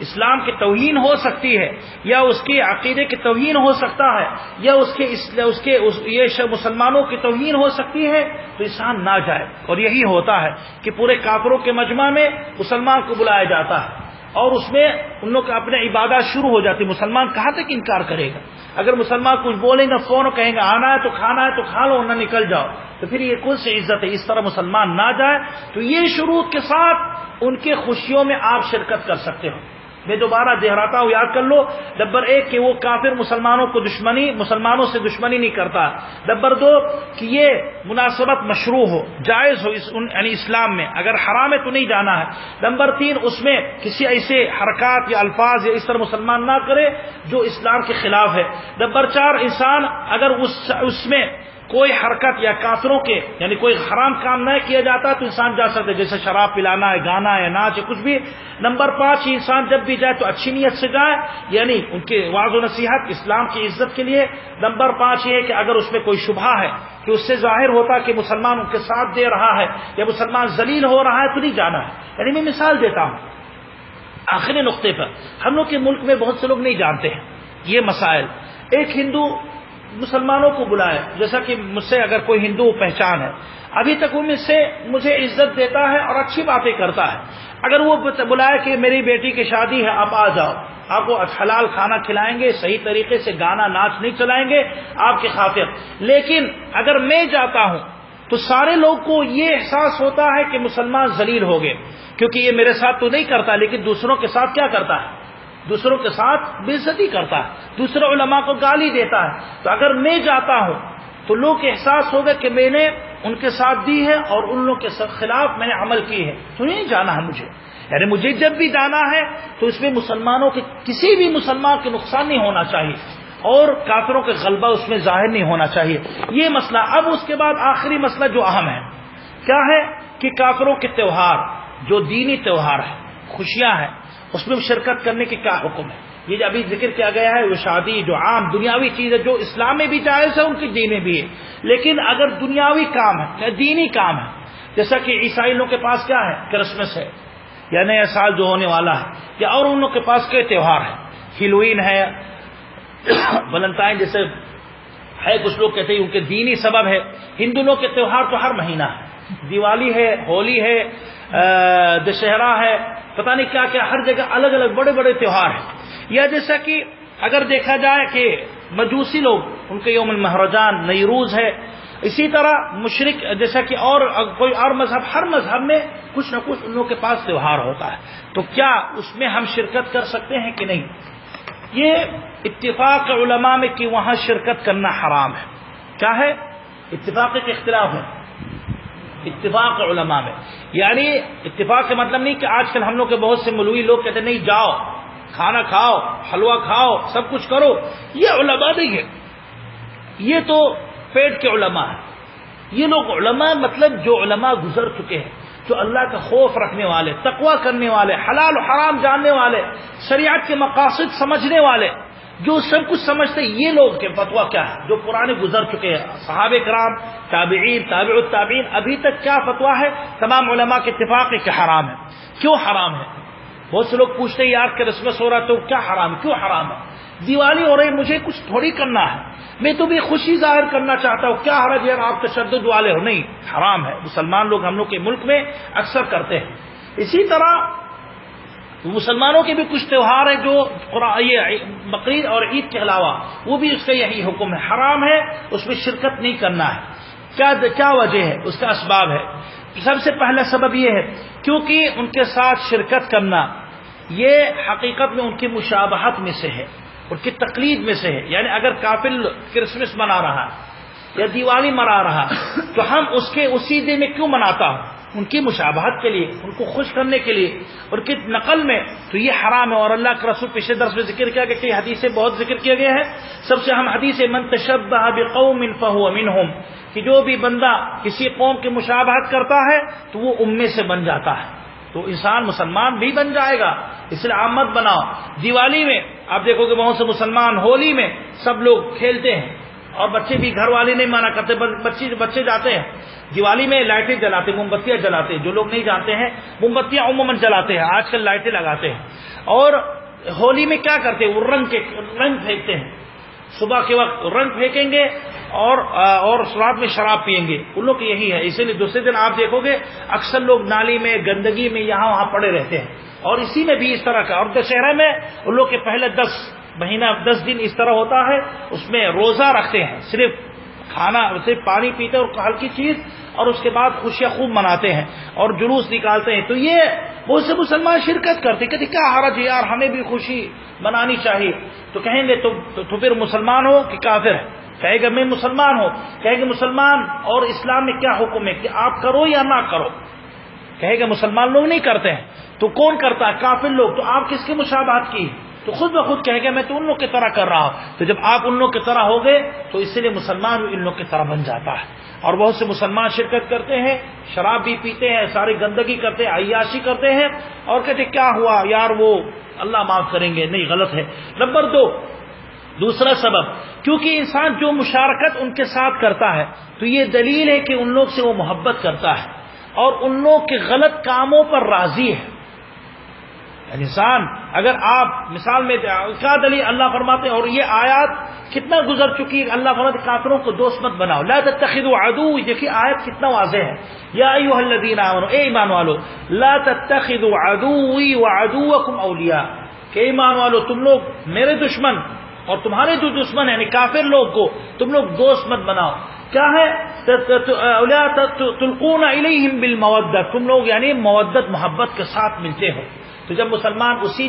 اسلام کی توہین ہو سکتی ہے یا اس کے عقیدے کی توہین ہو سکتا ہے یا اس کے یہ مسلمانوں کی توہین ہو سکتی ہے، تو انسان نہ جائے۔ اور یہی ہوتا ہے کہ پورے کافروں کے مجمع میں مسلمان کو بلایا جاتا ہے اور اس میں ان لوگ اپنے عبادات شروع ہو جاتی۔ مسلمان کہاں تک انکار کرے گا؟ اگر مسلمان کچھ بولیں گا فون کہیں گا آنا ہے تو کھانا ہے تو کھا لو نہ نکل جاؤ، تو پھر یہ کون سی عزت ہے؟ اس طرح مسلمان نہ جائے۔ تو یہ شروط کے ساتھ ان کے خوشیوں میں آپ شرکت کر سکتے ہو۔ میں دوبارہ دہراتا ہوں، یاد کر لو، نمبر 1 کہ وہ کافر مسلمانوں سے دشمنی نہیں کرتا، نمبر 2 کہ یہ مناسبت مشروع ہو، جائز ہو یعنی اسلام میں، اگر حرام ہے تو نہیں جانا ہے، نمبر 3 اس میں کسی ایسے حرکات یا الفاظ یا اس طرح مسلمان نہ کرے جو اسلام کے خلاف ہے، نمبر 4 انسان اگر اس میں کوئی حرکت یا کافروں کے یعنی کوئی حرام کام نہ کیا جاتا تو انسان جا سکتا ہے، جیسے شراب پلانا ہے، گانا ہے، ناچ ہے، کچھ بھی۔ نمبر 5 انسان جب بھی جائے تو اچھی نیت سے جائے، یعنی ان کے وعظ و نصیحت اسلام کی عزت کے لیے۔ نمبر 5 یہ کہ اگر اس میں کوئی شبہ ہے کہ اس سے ظاہر ہوتا کہ مسلمان ان کے ساتھ دے رہا ہے یا مسلمان ذلیل ہو رہا ہے تو نہیں جانا ہے۔ یعنی میں مثال دیتا ہوں آخری نقطے پر، ہم لوگ کے ملک میں بہت سے لوگ نہیں جانتے ہیں یہ مسائل۔ ایک ہندو مسلمانوں کو بلائے، جیسا کہ مجھ سے اگر کوئی ہندو پہچان ہے، ابھی تک وہ مجھے عزت دیتا ہے اور اچھی باتیں کرتا ہے، اگر وہ بلائے کہ میری بیٹی کی شادی ہے آپ آ جاؤ، آپ کو حلال کھانا کھلائیں گے، صحیح طریقے سے گانا ناچ نہیں چلائیں گے آپ کی خاطر، لیکن اگر میں جاتا ہوں تو سارے لوگ کو یہ احساس ہوتا ہے کہ مسلمان ذلیل ہو گئے، کیونکہ یہ میرے ساتھ تو نہیں کرتا لیکن دوسروں کے ساتھ کیا کرتا ہے، دوسروں کے ساتھ بے عزتی کرتا ہے، دوسرے علماء کو گالی دیتا ہے۔ تو اگر میں جاتا ہوں تو لوگ احساس ہوگا کہ میں نے ان کے ساتھ دی ہے اور ان لوگوں کے خلاف میں نے عمل کی ہے، تو نہیں جانا ہے مجھے۔ یعنی مجھے جب بھی جانا ہے تو اس میں مسلمانوں کے کسی بھی مسلمان کے نقصان نہیں ہونا چاہیے اور کافروں کے غلبہ اس میں ظاہر نہیں ہونا چاہیے، یہ مسئلہ۔ اب اس کے بعد آخری مسئلہ جو اہم ہے کیا ہے کہ کافروں کے تہوار جو دینی تہوار ہے، خوشیاں ہیں، اس میں شرکت کرنے کی کیا حکم ہے؟ یہ جو ابھی ذکر کیا گیا ہے وہ شادی جو عام دنیاوی چیز ہے جو اسلام میں بھی جائز ہے ان کی دین میں بھی ہے، لیکن اگر دنیاوی کام ہے یا دینی کام ہے، جیسا کہ عیسائی لوگوں کے پاس کیا ہے کرسمس ہے یا نیا سال جو ہونے والا ہے، یا اور ان لوگوں کے پاس کئی تہوار ہیں، ہیلوئین ہے، ویلنٹائن جیسے ہے، کچھ لوگ کہتے ہیں ان کے دینی سبب ہے۔ ہندو لوگ کے تہوار تو ہر مہینہ ہے، دیوالی ہے، ہولی ہے، دشہرا ہے، پتہ نہیں کیا کیا، ہر جگہ الگ الگ بڑے بڑے تہوار ہیں۔ یا جیسا کہ اگر دیکھا جائے کہ مجوسی لوگ ان کے یوم المہرجان نیروز ہے، اسی طرح مشرک جیسا کہ اور کوئی اور مذہب، ہر مذہب میں کچھ نہ کچھ ان لوگوں کے پاس تہوار ہوتا ہے، تو کیا اس میں ہم شرکت کر سکتے ہیں کہ نہیں؟ یہ اتفاق علماء میں کہ وہاں شرکت کرنا حرام ہے۔ کیا ہے؟ اتفاق کے اختلاف ہے، اتفاق علماء میں، یعنی اتفاق کا مطلب نہیں کہ آج کل ہم لوگ کے بہت سے مولوی لوگ کہتے ہیں نہیں جاؤ کھانا کھاؤ حلوہ کھاؤ سب کچھ کرو، یہ علماء نہیں ہے، یہ تو پیٹ کے علماء ہیں۔ یہ لوگ علماء مطلب جو علماء گزر چکے ہیں، جو اللہ کا خوف رکھنے والے، تقوی کرنے والے، حلال و حرام جاننے والے، شریعت کے مقاصد سمجھنے والے، جو سب کچھ سمجھتے، یہ لوگ کے فتویٰ کیا ہے، جو پرانے گزر چکے ہیں، صحابہ کرام، تابعین، تابع التابعین، ابھی تک کیا فتویٰ ہے، تمام علماء کے اتفاق ہے کہ حرام ہے۔ کیوں حرام ہے؟ بہت سے لوگ پوچھتے ہیں یار کرسمس ہو رہا تو کیا حرام، کیوں حرام ہے؟ دیوالی ہو رہی مجھے کچھ تھوڑی کرنا ہے، میں تو بھی خوشی ظاہر کرنا چاہتا ہوں، کیا حرج ہے آپ تشدد والے ہو؟ نہیں، حرام ہے، مسلمان لوگ ہم لوگ کے ملک میں اکثر کرتے ہیں۔ اسی طرح مسلمانوں کے بھی کچھ تہوار ہیں جو یہ بقرعید اور عید کے علاوہ وہ بھی اس کا یہی حکم ہے، حرام ہے اس میں شرکت نہیں کرنا ہے۔ کیا وجہ ہے؟ اس کا اسباب ہے۔ سب سے پہلا سبب یہ ہے کیونکہ ان کے ساتھ شرکت کرنا یہ حقیقت میں ان کی مشابہت میں سے ہے، ان کی تقلید میں سے ہے۔ یعنی اگر کافر کرسمس منا رہا یا دیوالی منا رہا تو ہم اس کے اسی دن میں کیوں مناتا ہوں؟ ان کی مشابہت کے لیے، ان کو خوش کرنے کے لیے، ان کی نقل میں، تو یہ حرام ہے۔ اور اللہ کے رسول پچھلے درس میں ذکر کیا کہ کئی حدیثیں بہت ذکر کیا گیا ہے، سب سے اہم حدیث ہے من تشبہ بقوم فہو منہم، کہ جو بھی بندہ کسی قوم کی مشابہت کرتا ہے تو وہ ان میں سے بن جاتا ہے۔ تو انسان مسلمان بھی بن جائے گا، اس لیے عامت بناؤ۔ دیوالی میں آپ دیکھو گے بہت سے مسلمان ہولی میں سب لوگ کھیلتے ہیں، اور بچے بھی گھر والے نہیں منع کرتے، بچے جاتے ہیں دیوالی میں لائٹیں جلاتے، موم بتیاں جلاتے ہیں۔ جو لوگ نہیں جانتے ہیں موم بتیاں عموماً جلاتے ہیں، آج کل لائٹیں لگاتے ہیں۔ اور ہولی میں کیا کرتے ہیں؟ وہ رنگ پھینکتے ہیں، صبح کے وقت رنگ پھینکیں گے اور رات میں شراب پئیں گے، ان لوگ یہی ہے۔ اسی لیے دوسرے دن آپ دیکھو گے اکثر لوگ نالی میں، گندگی میں، یہاں وہاں پڑے رہتے ہیں، اور اسی میں بھی اس طرح کا۔ اور دشہرے میں ان لوگ کے پہلے 10 دن اس طرح ہوتا ہے، اس میں روزہ رکھتے ہیں، صرف پانی پیتے اور ہلکی چیز، اور اس کے بعد خوشیاں خوب مناتے ہیں اور جلوس نکالتے ہیں۔ تو یہ بہت سے مسلمان شرکت کرتے، کہتے کیا حرج ہے یار، ہمیں بھی خوشی منانی چاہیے۔ تو کہیں گے تو پھر مسلمان ہو کہ کافر ہے؟ کہے گا میں مسلمان ہوں، کہے گا مسلمان اور اسلام میں کیا حکم ہے کہ آپ کرو یا نہ کرو؟ کہے گا مسلمان لوگ نہیں کرتے ہیں، تو کون کرتا ہے؟ کافر لوگ۔ تو آپ کس کی مشابہت کی؟ تو خود بخود کہے گا میں تو ان لوگ کی طرح کر رہا ہوں۔ تو جب آپ ان لوگ کی طرح ہو گئے تو اس لیے مسلمان بھی ان لوگ کی طرح بن جاتا ہے۔ اور بہت سے مسلمان شرکت کرتے ہیں، شراب بھی پیتے ہیں، ساری گندگی کرتے ہیں، عیاشی کرتے ہیں، اور کہتے کیا ہوا یار، وہ اللہ معاف کریں گے۔ نہیں، غلط ہے۔ نمبر 2، دوسرا سبب، کیونکہ انسان جو مشارکت ان کے ساتھ کرتا ہے تو یہ دلیل ہے کہ ان لوگ سے وہ محبت کرتا ہے اور ان لوگ کے غلط کاموں پر راضی ہے۔ انسان اگر آپ مثال میں کیا دلیل؟ اللہ فرماتے ہیں، اور یہ آیات کتنا گزر چکی ہے، اللہ فرماتے ہیں کافروں کو دوست مت بناؤ، لا تتخذوا عدوی۔ دیکھیے آیت کتنا واضح ہے، یا ایھا الذین آمنوا، اے ایمان والو، لا تتخذوا عدوی وعدوکم اولیاء، کہ ایمان والو تم لوگ میرے دشمن اور تمہارے جو دشمن ہیں یعنی کافر لوگ کو تم لوگ دوست مت بناؤ۔ کیا ہے؟ اولیاء تلقون الیہم بالمودۃ، تم لوگ یعنی مودت محبت کے ساتھ ملتے ہو۔ تو جب مسلمان اسی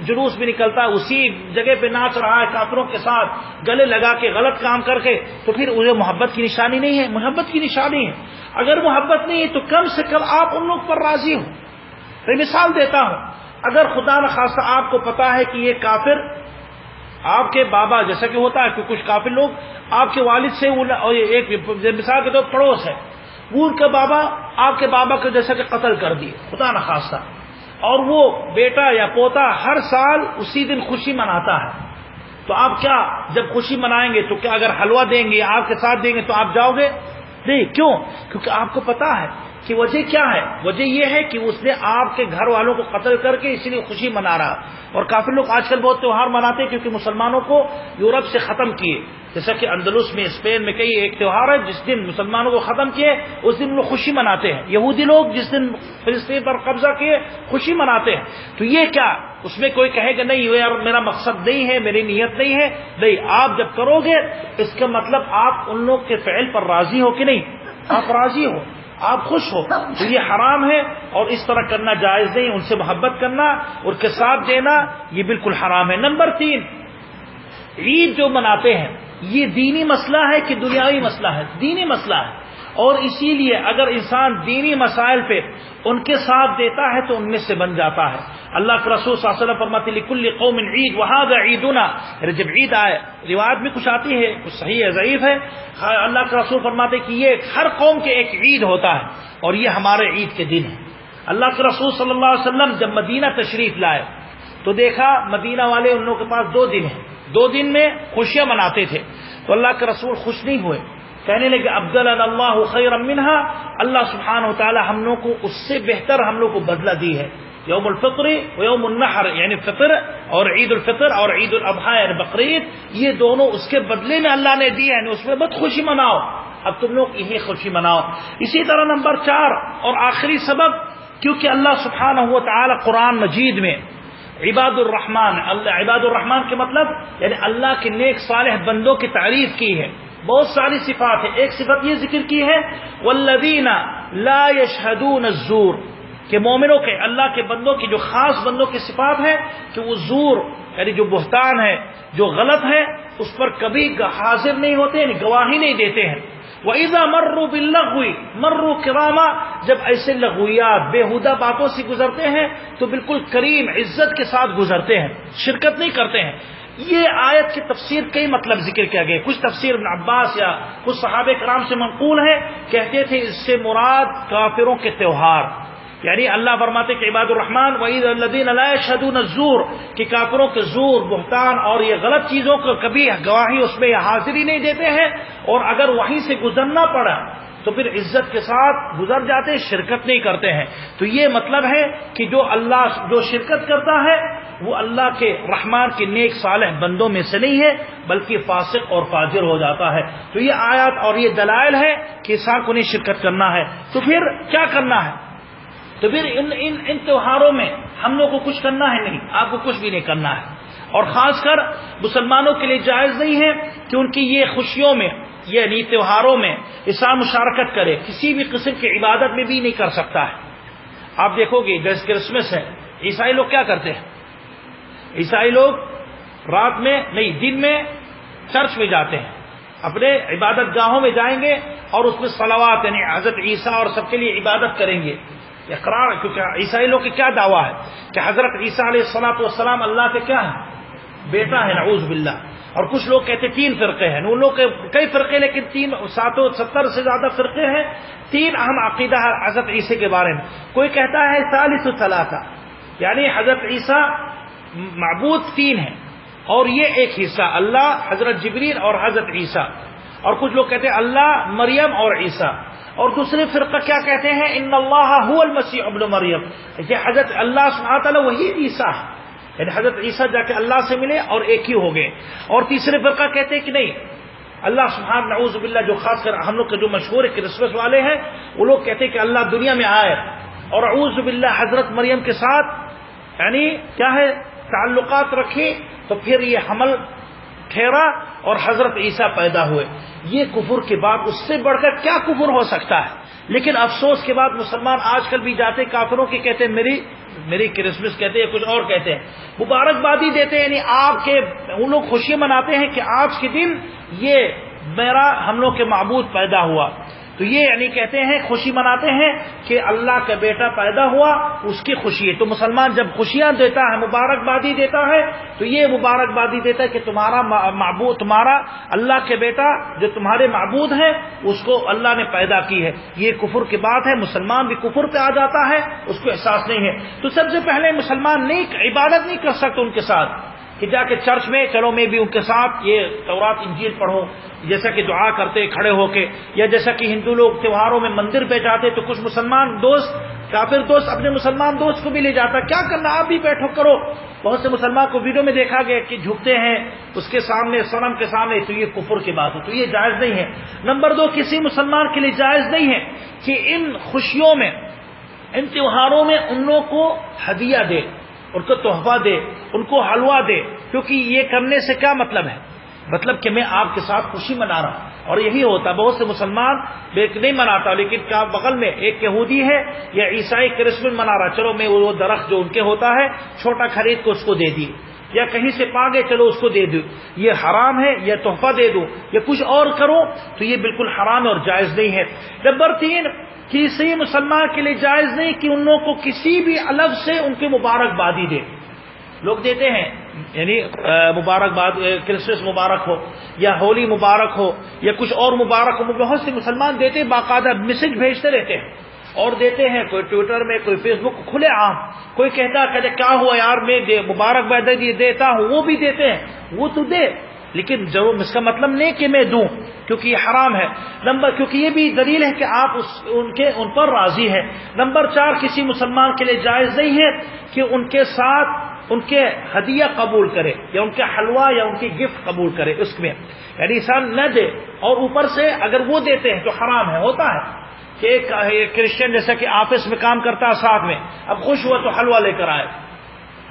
جلوس بھی نکلتا ہے، اسی جگہ پہ ناچ رہا ہے کافروں کے ساتھ گلے لگا کے، غلط کام کر کے، تو پھر اسے محبت کی نشانی نہیں ہے۔ محبت کی نشانی ہے، اگر محبت نہیں ہے تو کم سے کم آپ ان لوگ پر راضی ہو۔ میں مثال دیتا ہوں، اگر خدا نخواستہ آپ کو پتا ہے کہ یہ کافر آپ کے بابا، جیسا کہ ہوتا ہے کہ کچھ کافر لوگ آپ کے والد سے ایک مثال کے طور پڑوس ہے، وہ ان کا بابا آپ کے بابا کو جیسا کہ قتل کر دیے خدا نخواستہ، اور وہ بیٹا یا پوتا ہر سال اسی دن خوشی مناتا ہے، تو آپ کیا جب خوشی منائیں گے تو کیا اگر حلوہ دیں گے آپ کے ساتھ دیں گے تو آپ جاؤ گے؟ نہیں، کیوں؟ کیونکہ آپ کو پتا ہے کہ وجہ کیا ہے، وجہ یہ ہے کہ اس نے آپ کے گھر والوں کو قتل کر کے اسی لیے خوشی منا رہا۔ اور کافی لوگ آج کل بہت تہوار مناتے ہیں کیونکہ مسلمانوں کو یورپ سے ختم کیے، جیسا کہ اندلس میں، اسپین میں کئی ایک تہوار ہے جس دن مسلمانوں کو ختم کیے اس دن لوگ خوشی مناتے ہیں۔ یہودی لوگ جس دن فلسطین پر قبضہ کیے خوشی مناتے ہیں۔ تو یہ کیا اس میں کوئی کہے گا نہیں یار میرا مقصد نہیں ہے، میری نیت نہیں ہے؟ نہیں، آپ جب کرو گے اس کا مطلب آپ ان لوگ کے فعل پر راضی ہو کہ نہیں؟ آپ راضی ہو، آپ خوش ہو، تو یہ حرام ہے اور اس طرح کرنا جائز نہیں۔ ان سے محبت کرنا اور کے ساتھ دینا یہ بالکل حرام ہے۔ نمبر 3، عید جو مناتے ہیں یہ دینی مسئلہ ہے کہ دنیاوی مسئلہ ہے؟ دینی مسئلہ ہے، اور اسی لیے اگر انسان دینی مسائل پہ ان کے ساتھ دیتا ہے تو ان میں سے بن جاتا ہے۔ اللہ کے رسول صلی اللہ علیہ وسلم فرماتے ہیں لکل قوم عید وہذا عیدنا، جب عید آئے، روایت میں کچھ آتی ہے کچھ صحیح ہے ضعیف ہے، اللہ کے رسول فرماتے ہیں کہ یہ ہر قوم کے ایک عید ہوتا ہے اور یہ ہمارے عید کے دن ہے۔ اللہ کے رسول صلی اللہ علیہ وسلم جب مدینہ تشریف لائے تو دیکھا مدینہ والے ان لوگوں کے پاس 2 دن ہیں، 2 دن میں خوشیاں مناتے تھے، تو اللہ کے رسول خوش نہیں ہوئے، کہنے لگے ابدلنا اللہ خیرا منہا، اللہ سبحانہ و تعالی ہم لوگ کو اس سے بہتر ہم لوگ کو بدلہ دی ہے۔ یوم الفطر و یوم النحر یعنی فطر اور عید الفطر اور عید الاضحیٰ یعنی بقرعید، یہ دونوں اس کے بدلے میں اللہ نے دی ہے، یعنی اس میں مت خوشی مناؤ، اب تم لوگ یہی خوشی مناؤ۔ اسی طرح نمبر 4 اور آخری سبب کیونکہ اللہ سبحانہ و تعالی قرآن مجید میں عباد الرحمن کے مطلب یعنی اللہ کے نیک صالح بندوں کی تعریف کی ہے. بہت ساری صفات ہیں. ایک صفت یہ ذکر کی ہے والذین لا یشہدون الزور کہ مومنوں کے اللہ کے بندوں کی جو خاص بندوں کی صفات ہے کہ وہ زور یعنی جو بہتان ہے جو غلط ہے اس پر کبھی حاضر نہیں ہوتے یعنی گواہی نہیں دیتے ہیں. وَإِذَا مَرُّوا بِاللَّغْوِ مَرُّوا كِرَامًا جب ایسے لغویات بیہودہ باتوں سے گزرتے ہیں تو بالکل کریم عزت کے ساتھ گزرتے ہیں, شرکت نہیں کرتے ہیں. یہ آیت کی تفسیر کئی مطلب ذکر کیا گیا. کچھ تفسیر ابن عباس یا کچھ صحابہ کرام سے منقول ہے, کہتے تھے اس سے مراد کافروں کے تہوار یعنی اللہ فرماتے کہ عباد الرحمن وَإِذَا الَّذِينَ لَا يَشْهَدُونَ الزُّورَ کہ کافروں کے زور بہتان اور یہ غلط چیزوں کو کبھی گواہی اس میں حاضری نہیں دیتے ہیں, اور اگر وہیں سے گزرنا پڑا تو پھر عزت کے ساتھ گزر جاتے, شرکت نہیں کرتے ہیں. تو یہ مطلب ہے کہ جو شرکت کرتا ہے وہ اللہ کے رحمان کے نیک صالح بندوں میں سے نہیں ہے بلکہ فاسق اور فاجر ہو جاتا ہے. تو یہ آیات اور یہ دلائل ہے کہ انسان کو نہیں شرکت کرنا ہے. تو پھر کیا کرنا ہے؟ تو پھر ان تہواروں میں ہم لوگ کو کچھ کرنا ہے نہیں, آپ کو کچھ بھی نہیں کرنا ہے. اور خاص کر مسلمانوں کے لیے جائز نہیں ہے کہ ان کی یہ خوشیوں میں یعنی تہواروں میں انسان مشارکت کرے, کسی بھی قسم کی عبادت میں بھی نہیں کر سکتا ہے. آپ دیکھو گے جیسے کرسمس ہے, عیسائی لوگ کیا کرتے ہیں؟ عیسائی لوگ رات میں نہیں دن میں چرچ میں جاتے ہیں, اپنے عبادت گاہوں میں جائیں گے اور اس میں صلوات یعنی حضرت عیسیٰ اور سب کے لیے عبادت کریں گے. اقرار, کیونکہ عیسائی لوگ کی کیا دعویٰ ہے کہ حضرت عیسیٰ علیہ السلام اللہ کے کیا ہے, بیٹا ہے, نعوذ باللہ. اور کچھ لوگ کہتے ہیں 3 فرقے ہیں, ان لوگ کے کئی فرقے لیکن 70 سے زیادہ فرقے ہیں. 3 اہم عقیدہ ہے حضرت عیسیٰ کے بارے میں. کوئی کہتا ہے ثالث ثلاثہ یعنی حضرت عیسیٰ معبود 3 ہیں اور یہ ایک حصہ اللہ حضرت جبریل اور حضرت عیسیٰ. اور کچھ لوگ کہتے ہیں اللہ مریم اور عیسیٰ. اور دوسرے فرقہ کیا کہتے ہیں ان اللہ هو المسیح ابن مریم کہ حضرت اللہ سبحانہ تعالی وہی عیسیٰ ہے یعنی حضرت عیسیٰ جا کے اللہ سے ملے اور ایک ہی ہو گئے. اور تیسرے فرقہ کہتے ہیں کہ نہیں, اللہ سبحانہ نعوذ باللہ جو خاص کر ہم لوگ کے جو مشہور کرسمس والے ہیں وہ لوگ کہتے ہیں کہ اللہ دنیا میں آئے اور اعوذ باللہ حضرت مریم کے ساتھ یعنی کیا ہے تعلقات رکھے تو پھر یہ حمل ٹھہرا اور حضرت عیسیٰ پیدا ہوئے. یہ کفر کی بات, اس سے بڑھ کر کیا کفر ہو سکتا ہے؟ لیکن افسوس کے بعد مسلمان آج کل بھی جاتے کافروں کے کہتے ہیں میری کرسمس کہتے ہیں, کچھ اور کہتے ہیں, مبارکبادی دیتے ہیں یعنی آپ کے وہ لوگ خوشی مناتے ہیں کہ آج کے دن یہ ہم لوگ کے معبود پیدا ہوا. تو یہ یعنی کہتے ہیں خوشی مناتے ہیں کہ اللہ کا بیٹا پیدا ہوا, اس کی خوشی ہے. تو مسلمان جب خوشیاں دیتا ہے مبارکبادی دیتا ہے تو یہ مبارکبادی دیتا ہے کہ تمہارا معبود, تمہارا اللہ کے بیٹا جو تمہارے معبود ہے اس کو اللہ نے پیدا کی ہے. یہ کفر کی بات ہے, مسلمان بھی کفر پہ آ جاتا ہے, اس کو احساس نہیں ہے. تو سب سے پہلے مسلمان عبادت نہیں کر سکتے ان کے ساتھ کہ جا کے چرچ میں چلو میں بھی ان کے ساتھ یہ تورات انجیل پڑھوں جیسا کہ دعا کرتے کھڑے ہو کے, یا جیسا کہ ہندو لوگ تہواروں میں مندر پہ جاتے تو کچھ مسلمان دوست کافر دوست اپنے مسلمان دوست کو بھی لے جاتا, کیا کرنا آپ بھی بیٹھو کرو. بہت سے مسلمان کو ویڈیو میں دیکھا گیا کہ جھکتے ہیں اس کے سامنے صنم کے سامنے, تو یہ کفر کی بات ہے, تو یہ جائز نہیں ہے. نمبر 2, کسی مسلمان کے لیے جائز نہیں ہے کہ ان خوشیوں میں ان تہواروں میں ان لوگوں کو ہدیہ دے, ان کو تحفہ دے, ان کو حلوہ دے. کیونکہ یہ کرنے سے کیا مطلب ہے؟ مطلب کہ میں آپ کے ساتھ خوشی منا رہا ہوں. اور یہی ہوتا, بہت سے مسلمان نہیں مناتا لیکن کیا بغل میں ایک یہودی ہے یا عیسائی کرسمس منا رہا, چلو میں وہ درخت جو ان کے ہوتا ہے چھوٹا خرید کو اس کو دے دی, یا کہیں سے پا گئے چلو اس کو دے دوں. یہ حرام ہے, یا تحفہ دے دوں یا کچھ اور کرو تو یہ بالکل حرام اور جائز نہیں ہے. نمبر 3, کسی مسلمان کے لیے جائز نہیں کہ ان لوگوں کو کسی بھی الگ سے ان کی مبارکبادی دے. لوگ دیتے ہیں یعنی مبارکباد, کرسمس مبارک ہو یا ہولی مبارک ہو یا کچھ اور مبارک ہو, بہت سے مسلمان دیتے ہیں, باقاعدہ میسج بھیجتے رہتے ہیں اور دیتے ہیں, کوئی ٹویٹر میں کوئی فیس بک کھلے عام, کوئی کہتا ہے کیا ہوا یار میں مبارکباد دیتا ہوں, وہ بھی دیتے ہیں, وہ تو دے لیکن ضرور اس کا مطلب نہیں کہ میں دوں کیونکہ یہ حرام ہے. کیونکہ یہ بھی دلیل ہے کہ آپ ان پر راضی ہیں. نمبر 4, کسی مسلمان کے لیے جائز نہیں ہے کہ ان کے ساتھ ان کے ہدیہ قبول کرے یا ان کے حلوہ یا ان کی گفٹ قبول کرے. اس میں یعنی انسان نہ دے اور اوپر سے اگر وہ دیتے ہیں تو حرام ہے, ہوتا ہے. کہ ایک کرسچن جیسا کہ آفس میں کام کرتا ہے ساتھ میں، اب خوش ہوا تو حلوہ لے کر آئے،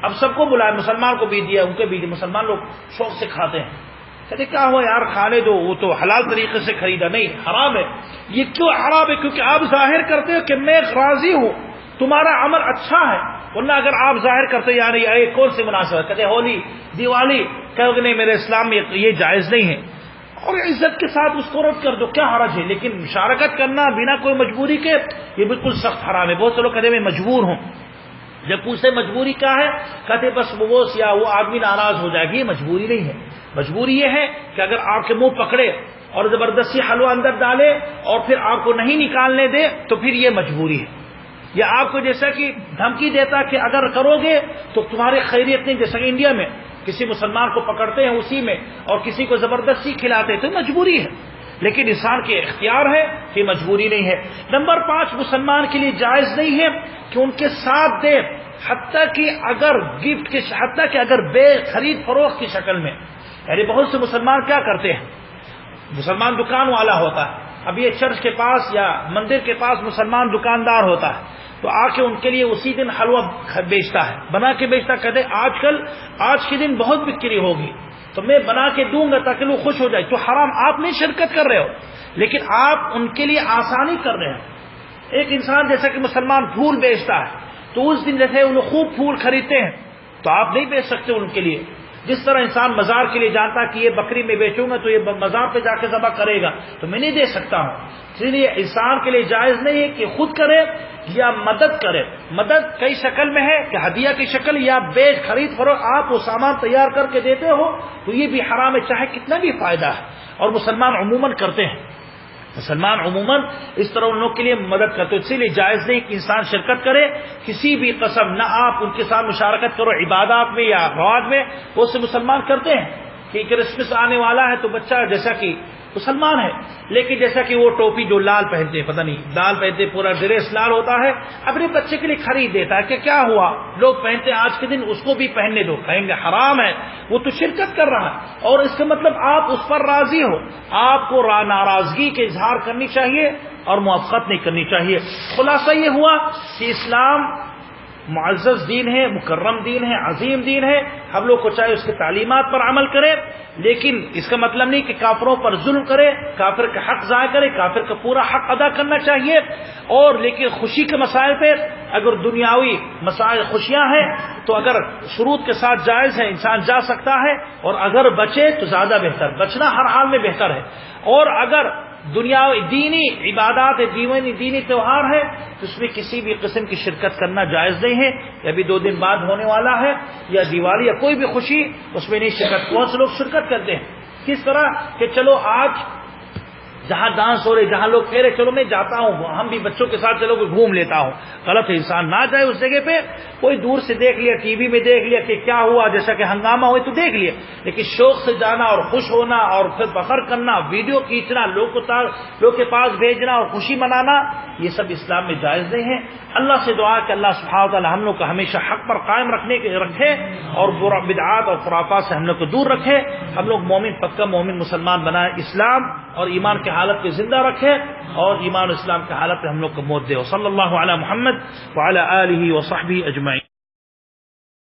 اب سب کو بلائے، مسلمان کو بھی دیا، ان کے بھی دیا، مسلمان لوگ شوق سے کھاتے ہیں، کہتے کیا ہوا یار کھانے دو، وہ تو حلال طریقے سے خریدا، نہیں حرام ہے۔ یہ کیوں حرام ہے؟ کیونکہ آپ ظاہر کرتے ہو کہ میں راضی ہوں، تمہارا عمل اچھا ہے، ورنہ اگر آپ ظاہر کرتے یعنی یہ کون سی مناسبت، کہتے ہولی دیوالی، کہ نہیں میرے اسلام میں یہ جائز نہیں ہے، اور عزت کے ساتھ اس کو رد کر دو، کیا حرج ہے؟ لیکن مشارکت کرنا بنا کوئی مجبوری کے یہ بالکل سخت حرام ہے۔ بہت سے لوگ کہتے میں مجبور ہوں، جب پوچھتے مجبوری کیا ہے، کہتے بس وہ یا وہ آدمی ناراض ہو جائے گی، مجبوری نہیں ہے۔ مجبوری یہ ہے کہ اگر آپ کے منہ پکڑے اور زبردستی حلوہ اندر ڈالے اور پھر آپ کو نہیں نکالنے دے تو پھر یہ مجبوری ہے، یا آپ کو جیسا کہ دھمکی دیتا کہ اگر کرو گے تو تمہاری خیریت نہیں، جیسا کہ انڈیا میں کسی مسلمان کو پکڑتے ہیں اسی میں اور کسی کو زبردستی کھلاتے ہیں، تو مجبوری ہے، لیکن انسان کے اختیار ہے کہ مجبوری نہیں ہے۔ نمبر 5، مسلمان کے لیے جائز نہیں ہے کہ ان کے ساتھ دے، حتیٰ کہ اگر گفٹ کے، حتیٰ کہ اگر بے خرید فروخت کی شکل میں، یعنی بہت سے مسلمان کیا کرتے ہیں، مسلمان دکان والا ہوتا ہے، اب یہ چرچ کے پاس یا مندر کے پاس مسلمان دکاندار ہوتا ہے، تو آ کے ان کے لیے اسی دن حلوہ بیچتا ہے، بنا کے بیچتا، کہتے آج کے دن بہت بکری ہوگی تو میں بنا کے دوں گا تاکہ لوگ خوش ہو جائے، تو حرام، آپ نہیں شرکت کر رہے ہو لیکن آپ ان کے لیے آسانی کر رہے ہیں۔ ایک انسان جیسا کہ مسلمان پھول بیچتا ہے تو اس دن جیسے وہ خوب پھول خریدتے ہیں تو آپ نہیں بیچ سکتے ان کے لیے، جس طرح انسان مزار کے لیے جانتا کہ یہ بکری میں بیچوں گا تو یہ مزار پہ جا کے ذبح کرے گا تو میں نہیں دے سکتا ہوں، اس لیے انسان کے لیے جائز نہیں ہے کہ خود کرے یا مدد کرے۔ مدد کئی شکل میں ہے کہ ہدیہ کی شکل یا بیچ خرید فروخت، آپ وہ سامان تیار کر کے دیتے ہو تو یہ بھی حرام ہے، چاہے کتنا بھی فائدہ ہے، اور مسلمان عموماً کرتے ہیں، مسلمان عموماً اس طرح ان لوگ کے لیے مدد کرتے، اسی لیے جائز نہیں کہ انسان شرکت کرے کسی بھی قسم، نہ آپ ان کے ساتھ مشارکت کرو عبادات میں یا مواد میں۔ بہت سے مسلمان کرتے ہیں کہ کرسمس آنے والا ہے تو بچہ جیسا کہ مسلمان ہے لیکن جیسا کہ وہ ٹوپی جو لال پہنتے ہیں، پتہ نہیں لال پہنتے، پورا ڈریس لال ہوتا ہے، اپنے بچے کے لیے خرید دیتا ہے کہ کیا ہوا، لوگ پہنتے ہیں آج کے دن اس کو بھی پہننے دو، کہیں گے حرام ہے، وہ تو شرکت کر رہا ہے، اور اس کا مطلب آپ اس پر راضی ہو، آپ کو ناراضگی کے اظہار کرنی چاہیے اور موافقت نہیں کرنی چاہیے۔ خلاصہ یہ ہوا کہ اسلام معزز دین ہے، مکرم دین ہے، عظیم دین ہے، ہم لوگ کو چاہے اس کے تعلیمات پر عمل کرے، لیکن اس کا مطلب نہیں کہ کافروں پر ظلم کرے، کافر کا حق ضائع کرے، کافر کا پورا حق ادا کرنا چاہیے، اور لیکن خوشی کے مسائل پہ اگر دنیاوی مسائل خوشیاں ہیں تو اگر شروط کے ساتھ جائز ہے انسان جا سکتا ہے، اور اگر بچے تو زیادہ بہتر، بچنا ہر حال میں بہتر ہے، اور اگر دنیاوی دینی عبادات دینی تہوار ہے تو اس میں کسی بھی قسم کی شرکت کرنا جائز نہیں ہے، یا ابھی 2 دن بعد ہونے والا ہے یا دیوالی یا کوئی بھی خوشی، اس میں نہیں شرکت۔ بہت سے لوگ شرکت کرتے ہیں کس طرح کہ چلو آج جہاں ڈانس ہو رہے، جہاں لوگ کہہ رہے چلو میں جاتا ہوں، ہم بھی بچوں کے ساتھ چلو گھوم لیتا ہوں، غلط ہے، انسان نہ جائے اس جگہ پہ، کوئی دور سے دیکھ لیا، ٹی وی میں دیکھ لیا کہ کیا ہوا، جیسا کہ ہنگامہ ہوئے تو دیکھ لیا، لیکن شوق سے جانا اور خوش ہونا اور پھر فخر کرنا، ویڈیو کھینچنا، لوگ کے پاس بھیجنا اور خوشی منانا، یہ سب اسلام میں جائز نہیں ہے۔ اللہ سے دعا کہ اللہ سبحانہ و تعالی ہم لوگ کو ہمیشہ حق پر قائم رکھے اور بدعات اور خرافات سے ہم لوگ کو دور رکھے، ہم لوگ مومن، پکا مومن مسلمان بنائے، اسلام اور ایمان کی حالت پہ زندہ رکھے، اور ایمان و اسلام کی حالت پہ ہم لوگ کو موت دے۔ صلی اللہ علی محمد وعلی آلہ وصحبہ اجمعین۔